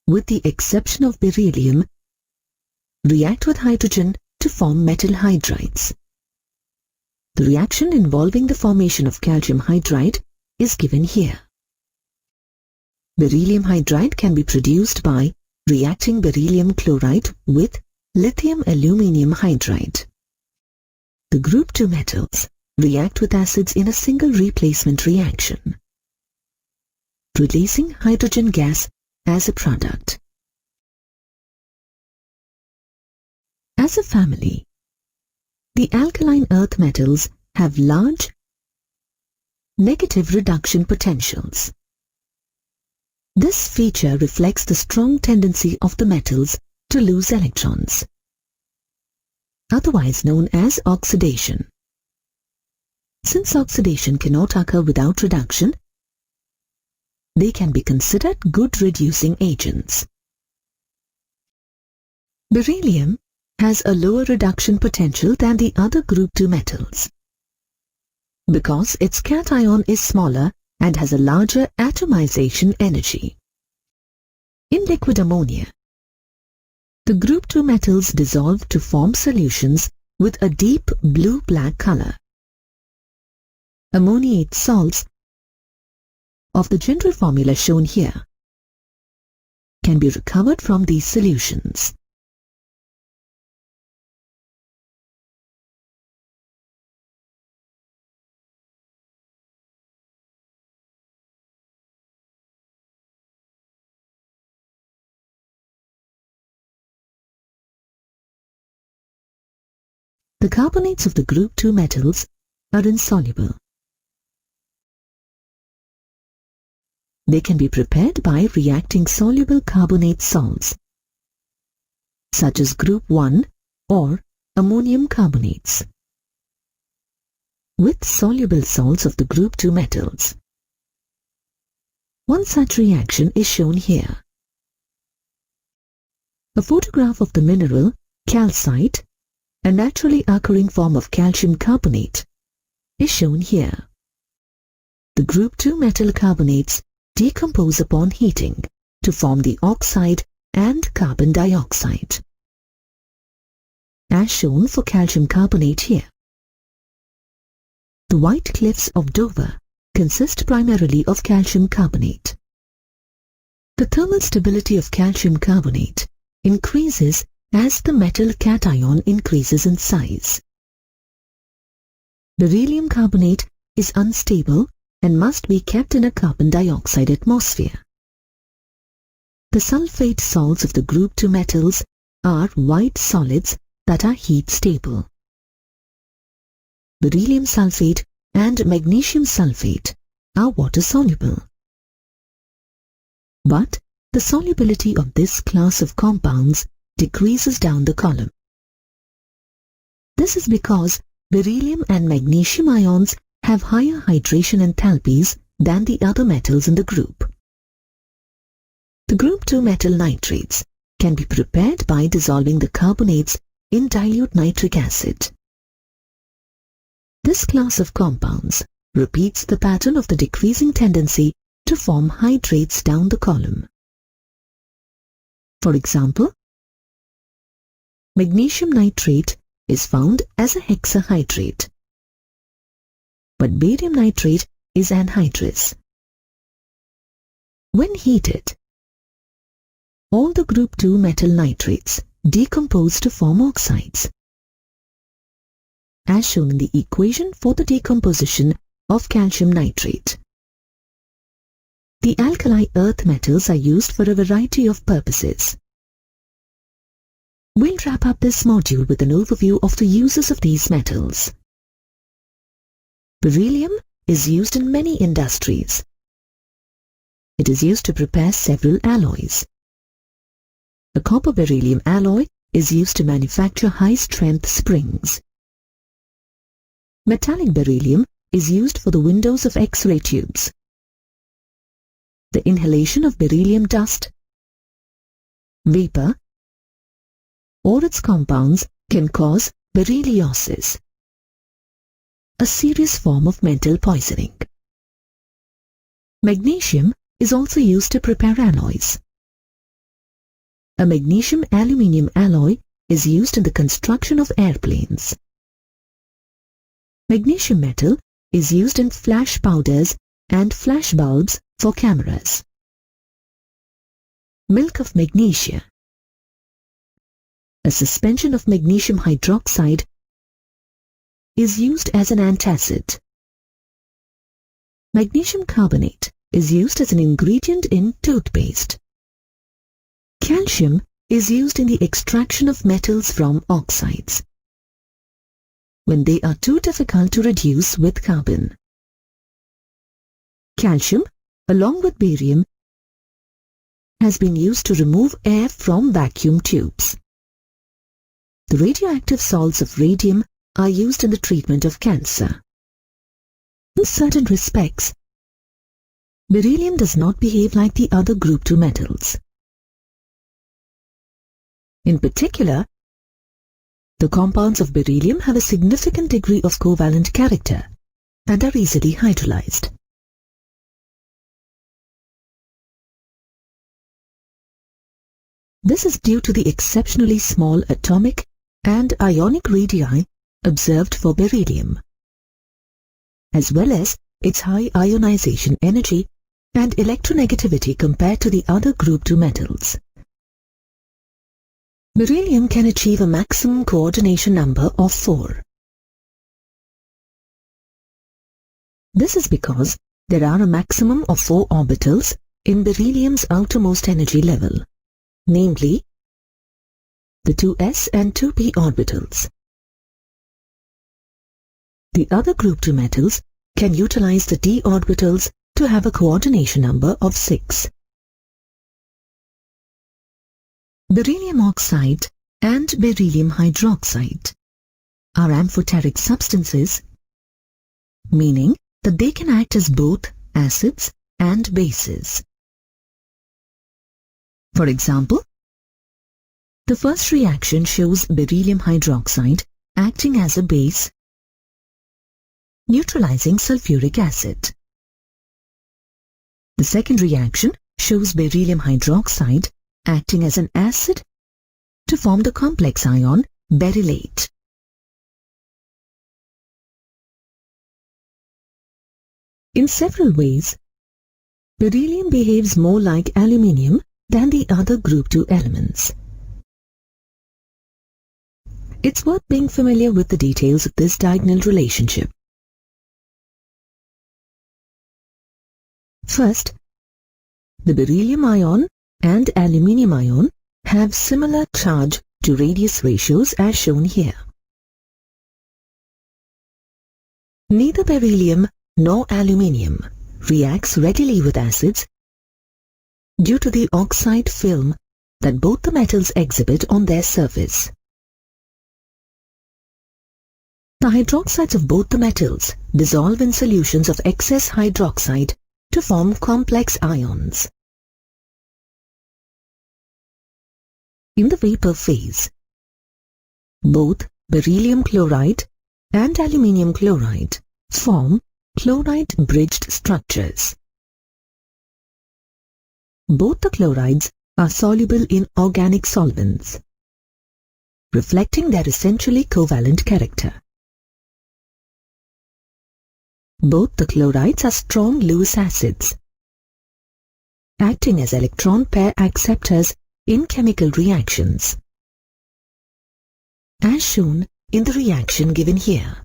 [SPEAKER 1] with the exception of beryllium, react with hydrogen to form metal hydrides. The reaction involving the formation of calcium hydride is given here. Beryllium hydride can be produced by reacting beryllium chloride with lithium aluminium hydride. The group 2 metals react with acids in a single replacement reaction, releasing hydrogen gas as a product. As a family, the alkaline earth metals have large negative reduction potentials. This feature reflects the strong tendency of the metals to lose electrons, otherwise known as oxidation. Since oxidation cannot occur without reduction, they can be considered good reducing agents. Beryllium has a lower reduction potential than the other group 2 metals because its cation is smaller and has a larger atomization energy. In liquid ammonia, the group 2 metals dissolve to form solutions with a deep blue-black color. Ammoniate salts of the general formula shown here can be recovered from these solutions. the carbonates of the group 2 metals are insoluble. They can be prepared by reacting soluble carbonate salts, such as group 1 or ammonium carbonates, with soluble salts of the group 2 metals. One such reaction is shown here. A photograph of the mineral calcite, a naturally occurring form of calcium carbonate, is shown here. The group 2 metal carbonates decompose upon heating to form the oxide and carbon dioxide, as shown for calcium carbonate here. The White Cliffs of Dover consist primarily of calcium carbonate. The thermal stability of calcium carbonate increases as the metal cation increases in size. Beryllium carbonate is unstable and must be kept in a carbon dioxide atmosphere. The sulfate salts of the group 2 metals are white solids that are heat stable. Beryllium sulfate and magnesium sulfate are water soluble. But the solubility of this class of compounds decreases down the column. This is because beryllium and magnesium ions have higher hydration enthalpies than the other metals in the group. The group 2 metal nitrates can be prepared by dissolving the carbonates in dilute nitric acid. This class of compounds repeats the pattern of the decreasing tendency to form hydrates down the column. For example, magnesium nitrate is found as a hexahydrate, but barium nitrate is anhydrous. When heated, all the group 2 metal nitrates decompose to form oxides, as shown in the equation for the decomposition of calcium nitrate. The alkali earth metals are used for a variety of purposes. We'll wrap up this module with an overview of the uses of these metals. Beryllium is used in many industries. It is used to prepare several alloys. A copper-beryllium alloy is used to manufacture high-strength springs. Metallic beryllium is used for the windows of X-ray tubes. The inhalation of beryllium dust, vapor, or its compounds can cause berylliosis, a serious form of mental poisoning. Magnesium is also used to prepare alloys. A magnesium-aluminium alloy is used in the construction of airplanes. Magnesium metal is used in flash powders and flash bulbs for cameras. Milk of magnesia, a suspension of magnesium hydroxide, is used as an antacid. Magnesium carbonate is used as an ingredient in toothpaste. Calcium is used in the extraction of metals from oxides, when they are too difficult to reduce with carbon. Calcium, along with barium, has been used to remove air from vacuum tubes. The radioactive salts of radium are used in the treatment of cancer. In certain respects, beryllium does not behave like the other group 2 metals. In particular, the compounds of beryllium have a significant degree of covalent character and are easily hydrolyzed. This is due to the exceptionally small atomic and ionic radii observed for beryllium, as well as its high ionization energy and electronegativity compared to the other group 2 metals. Beryllium can achieve a maximum coordination number of 4. This is because there are a maximum of 4 orbitals in beryllium's outermost energy level, namely the 2s and 2p orbitals. The other group 2 metals can utilize the d orbitals to have a coordination number of 6. Beryllium oxide and beryllium hydroxide are amphoteric substances, meaning that they can act as both acids and bases. For example, the first reaction shows beryllium hydroxide acting as a base, neutralizing sulfuric acid. The second reaction shows beryllium hydroxide acting as an acid to form the complex ion berylate. In several ways, beryllium behaves more like aluminium than the other group 2 elements. It's worth being familiar with the details of this diagonal relationship. First, the beryllium ion and aluminium ion have similar charge to radius ratios as shown here. Neither beryllium nor aluminium reacts readily with acids due to the oxide film that both the metals exhibit on their surface. The hydroxides of both the metals dissolve in solutions of excess hydroxide to form complex ions. In the vapor phase, both beryllium chloride and aluminium chloride form chloride-bridged structures. Both the chlorides are soluble in organic solvents, reflecting their essentially covalent character. Both the chlorides are strong Lewis acids, acting as electron pair acceptors in chemical reactions, as shown in the reaction given here.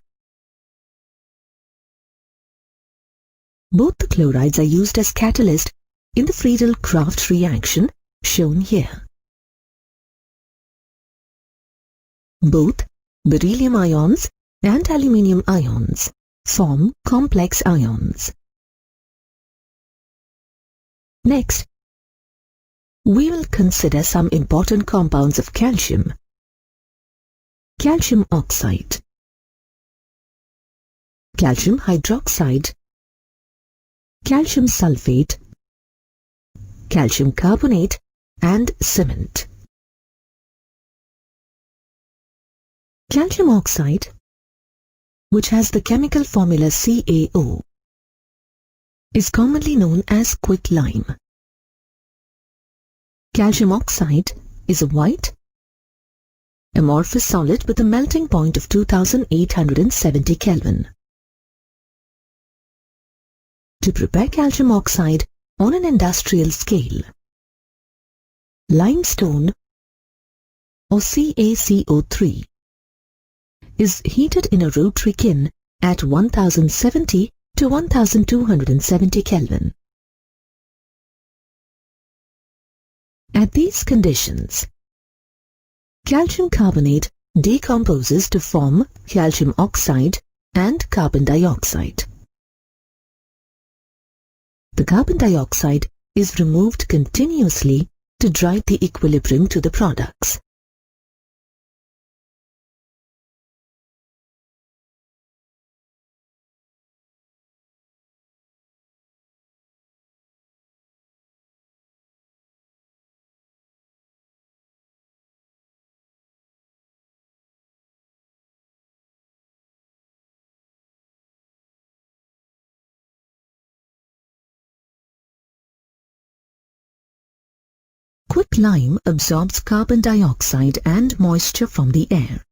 [SPEAKER 1] Both the chlorides are used as catalyst in the Friedel-Crafts reaction shown here. Both beryllium ions and aluminium ions form complex ions. Next, we will consider some important compounds of calcium. Calcium oxide, calcium hydroxide, calcium sulfate, calcium carbonate, and cement. Calcium oxide, which has the chemical formula CaO, is commonly known as quicklime. Calcium oxide is a white, amorphous solid with a melting point of 2870 Kelvin. To prepare calcium oxide on an industrial scale, limestone or CaCO3 is heated in a rotary kiln at 1070 to 1270 Kelvin. At these conditions, calcium carbonate decomposes to form calcium oxide and carbon dioxide. The carbon dioxide is removed continuously to drive the equilibrium to the products. Quicklime absorbs carbon dioxide and moisture from the air,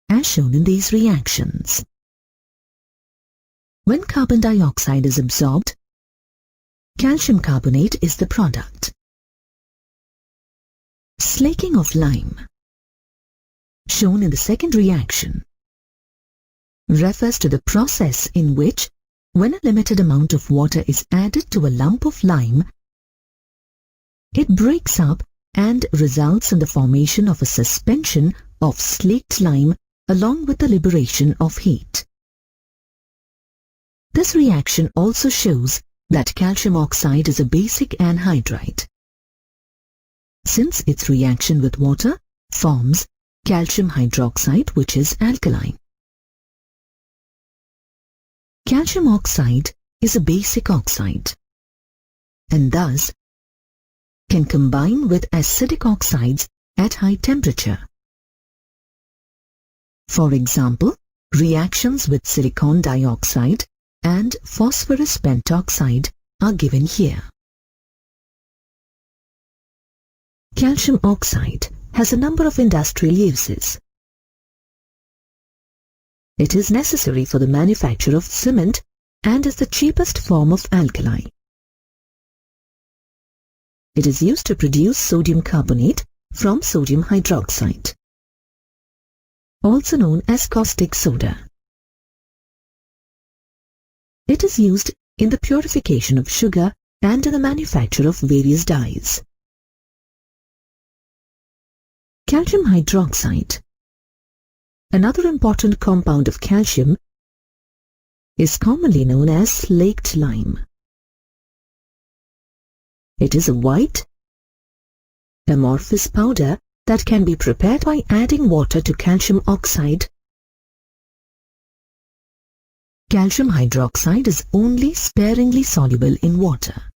[SPEAKER 1] as shown in these reactions. When carbon dioxide is absorbed, calcium carbonate is the product. Slaking of lime, shown in the second reaction, refers to the process in which, when a limited amount of water is added to a lump of lime, it breaks up and results in the formation of a suspension of slaked lime along with the liberation of heat. This reaction also shows that calcium oxide is a basic anhydride, since its reaction with water forms calcium hydroxide, which is alkaline. Calcium oxide is a basic oxide and thus can combine with acidic oxides at high temperature. For example, reactions with silicon dioxide and phosphorus pentoxide are given here. Calcium oxide has a number of industrial uses. It is necessary for the manufacture of cement and is the cheapest form of alkali. It is used to produce sodium carbonate from sodium hydroxide, also known as caustic soda. It is used in the purification of sugar and in the manufacture of various dyes. Calcium hydroxide, another important compound of calcium, is commonly known as slaked lime. It is a white, amorphous powder that can be prepared by adding water to calcium oxide. Calcium hydroxide is only sparingly soluble in water.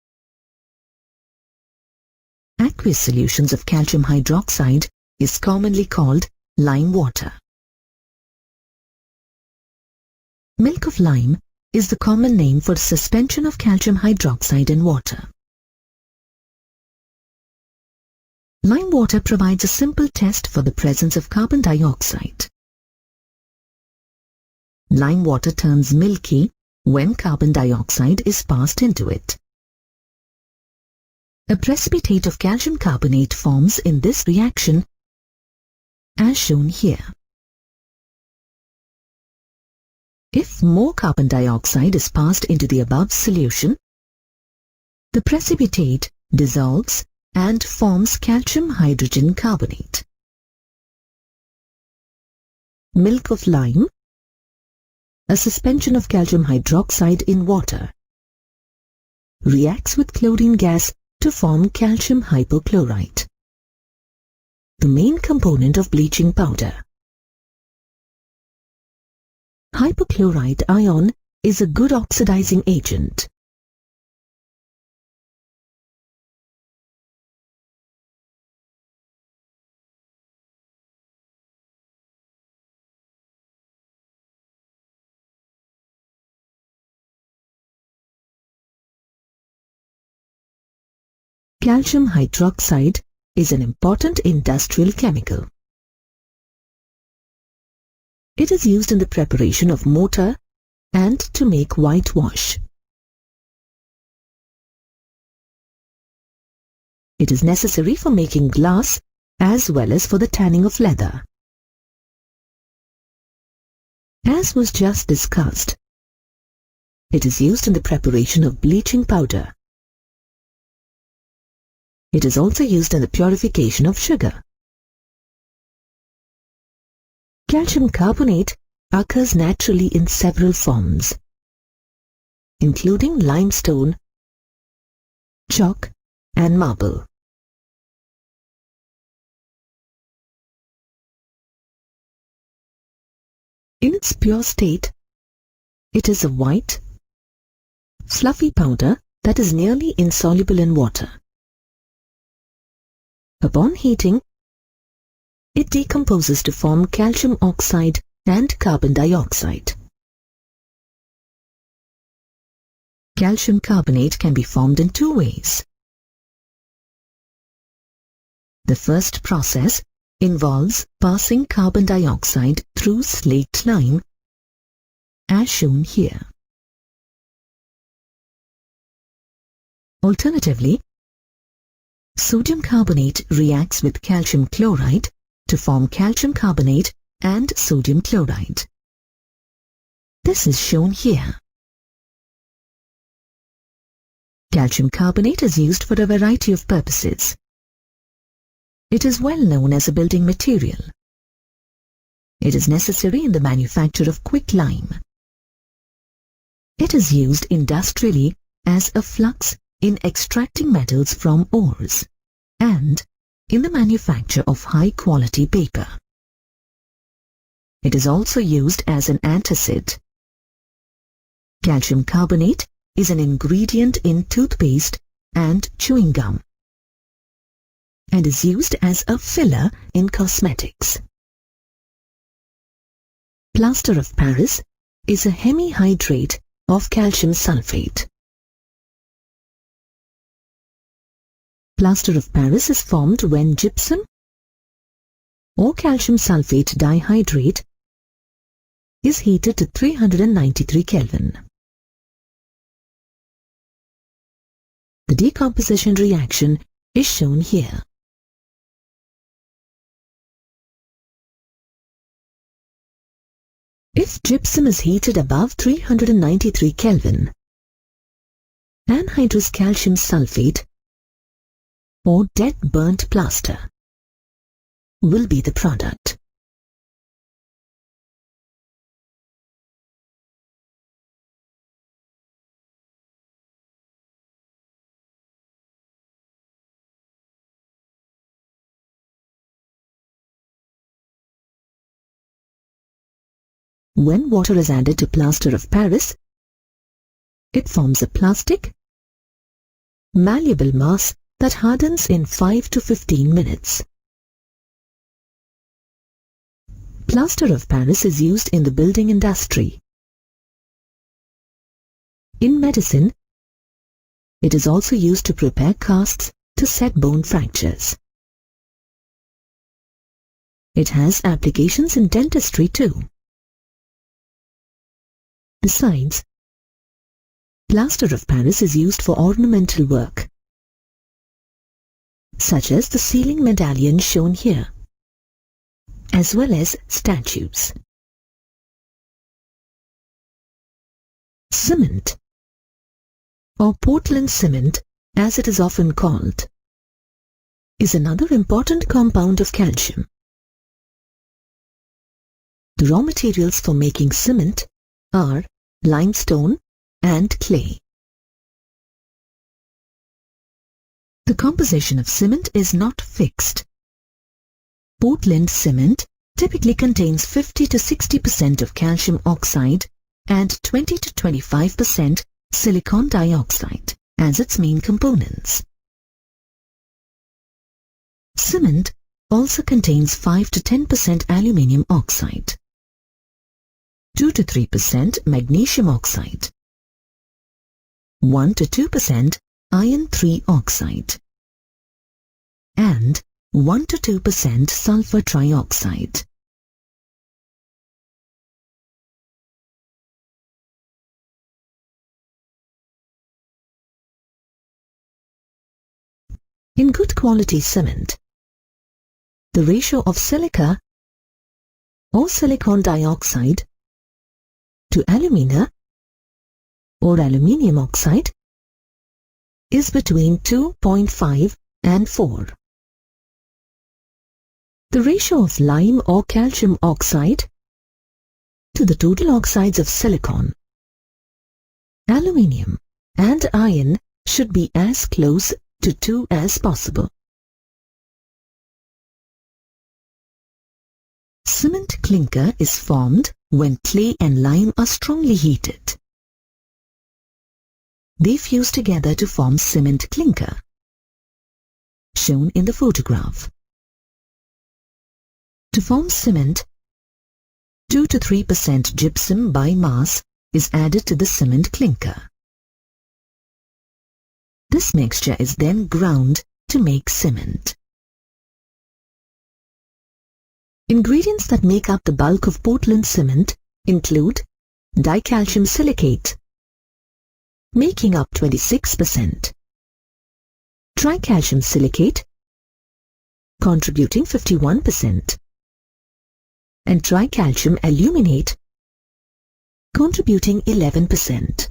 [SPEAKER 1] Aqueous solutions of calcium hydroxide is commonly called lime water. Milk of lime is the common name for suspension of calcium hydroxide in water. Lime water provides a simple test for the presence of carbon dioxide. Lime water turns milky when carbon dioxide is passed into it. A precipitate of calcium carbonate forms in this reaction, as shown here. If more carbon dioxide is passed into the above solution, the precipitate dissolves and forms calcium hydrogen carbonate. Milk of lime, a suspension of calcium hydroxide in water, reacts with chlorine gas to form calcium hypochlorite, the main component of bleaching powder. Hypochlorite ion is a good oxidizing agent. Calcium hydroxide is an important industrial chemical. It is used in the preparation of mortar and to make whitewash. It is necessary for making glass as well as for the tanning of leather. As was just discussed, it is used in the preparation of bleaching powder. It is also used in the purification of sugar. Calcium carbonate occurs naturally in several forms, including limestone, chalk, and marble. In its pure state, it is a white, fluffy powder that is nearly insoluble in water. Upon heating, it decomposes to form calcium oxide and carbon dioxide. Calcium carbonate can be formed in two ways. The first process involves passing carbon dioxide through slaked lime, as shown here. Alternatively, sodium carbonate reacts with calcium chloride to form calcium carbonate and sodium chloride. This is shown here. Calcium carbonate is used for a variety of purposes. It is well known as a building material. It is necessary in the manufacture of quicklime. It is used industrially as a flux in extracting metals from ores and in the manufacture of high-quality paper. It is also used as an antacid. Calcium carbonate is an ingredient in toothpaste and chewing gum and is used as a filler in cosmetics. Plaster of Paris is a hemihydrate of calcium sulfate. Plaster of Paris is formed when gypsum or calcium sulfate dihydrate is heated to 393 Kelvin. The decomposition reaction is shown here. If gypsum is heated above 393 Kelvin, anhydrous calcium sulfate or dead burnt plaster will be the product. When water is added to plaster of Paris, it forms a plastic, malleable mass that hardens in 5 to 15 minutes. Plaster of Paris is used in the building industry. In medicine, it is also used to prepare casts to set bone fractures. It has applications in dentistry too. Besides, plaster of Paris is used for ornamental work, such as the ceiling medallion shown here, as well as statues. Cement, or Portland cement as it is often called, is another important compound of calcium. The raw materials for making cement are limestone and clay. The composition of cement is not fixed. Portland cement typically contains 50 to 60% of calcium oxide and 20 to 25% silicon dioxide as its main components. Cement also contains 5 to 10% aluminium oxide, 2 to 3% magnesium oxide, 1 to 2% iron 3 oxide, and 1 to 2% sulfur trioxide. In good quality cement, the ratio of silica or silicon dioxide to alumina or aluminium oxide is between 2.5 and 4. The ratio of lime or calcium oxide to the total oxides of silicon, aluminium and iron should be as close to 2 as possible. Cement clinker is formed when clay and lime are strongly heated. They fuse together to form cement clinker, shown in the photograph. To form cement, 2 to 3% gypsum by mass is added to the cement clinker. This mixture is then ground to make cement. Ingredients that make up the bulk of Portland cement include dicalcium silicate, making up 26%, tricalcium silicate, contributing 51%, and tricalcium aluminate, contributing 11%.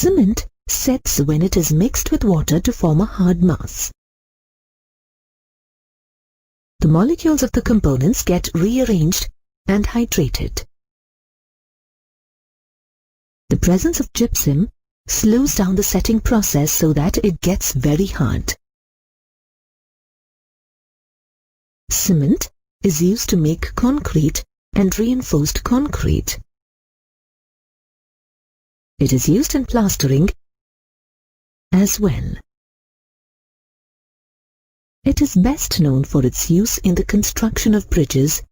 [SPEAKER 1] Cement sets when it is mixed with water to form a hard mass. The molecules of the components get rearranged and hydrated. The presence of gypsum slows down the setting process so that it gets very hard. Cement is used to make concrete and reinforced concrete. It is used in plastering as well. It is best known for its use in the construction of bridges,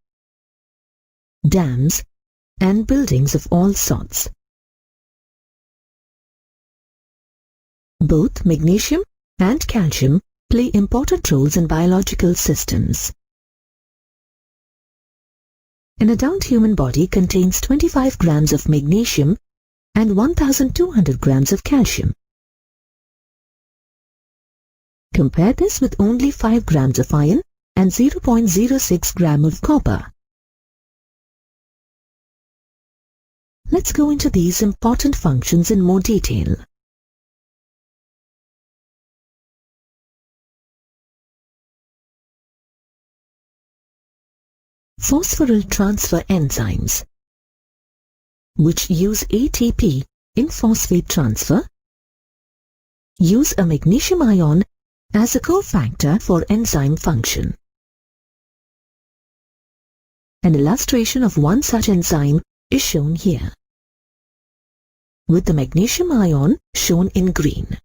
[SPEAKER 1] dams, and buildings of all sorts. Both magnesium and calcium play important roles in biological systems. An adult human body contains 25 grams of magnesium and 1,200 grams of calcium. Compare this with only 5 grams of iron and 0.06 gram of copper. Let's go into these important functions in more detail. Phosphoryl transfer enzymes, which use ATP in phosphate transfer, use a magnesium ion as a cofactor for enzyme function. An illustration of one such enzyme is shown here, with the magnesium ion shown in green.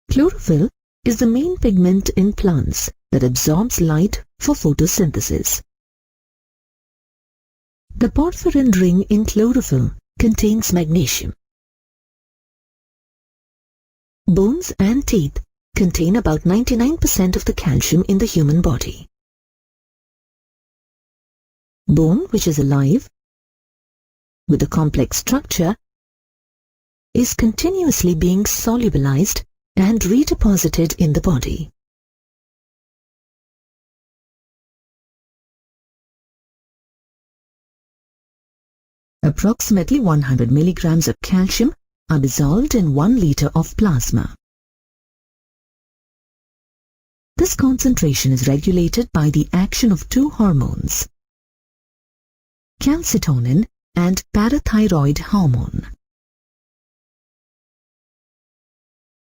[SPEAKER 1] Chlorophyll is the main pigment in plants that absorbs light for photosynthesis. The porphyrin ring in chlorophyll contains magnesium. Bones and teeth contain about 99% of the calcium in the human body. Bone, which is alive, with a complex structure, is continuously being solubilized and redeposited in the body. Approximately 100 milligrams of calcium are dissolved in 1 liter of plasma. This concentration is regulated by the action of 2 hormones, calcitonin and parathyroid hormone.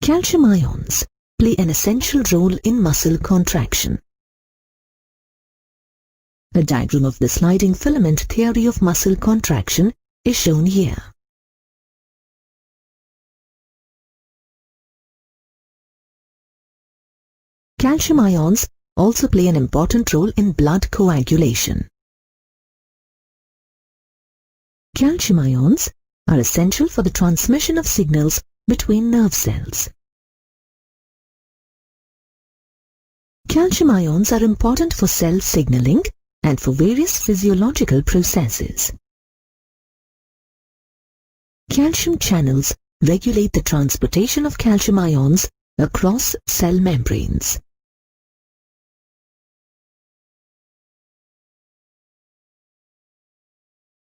[SPEAKER 1] Calcium ions play an essential role in muscle contraction. A diagram of the sliding filament theory of muscle contraction is shown here. Calcium ions also play an important role in blood coagulation. Calcium ions are essential for the transmission of signals between nerve cells. Calcium ions are important for cell signaling and for various physiological processes. Calcium channels regulate the transportation of calcium ions across cell membranes.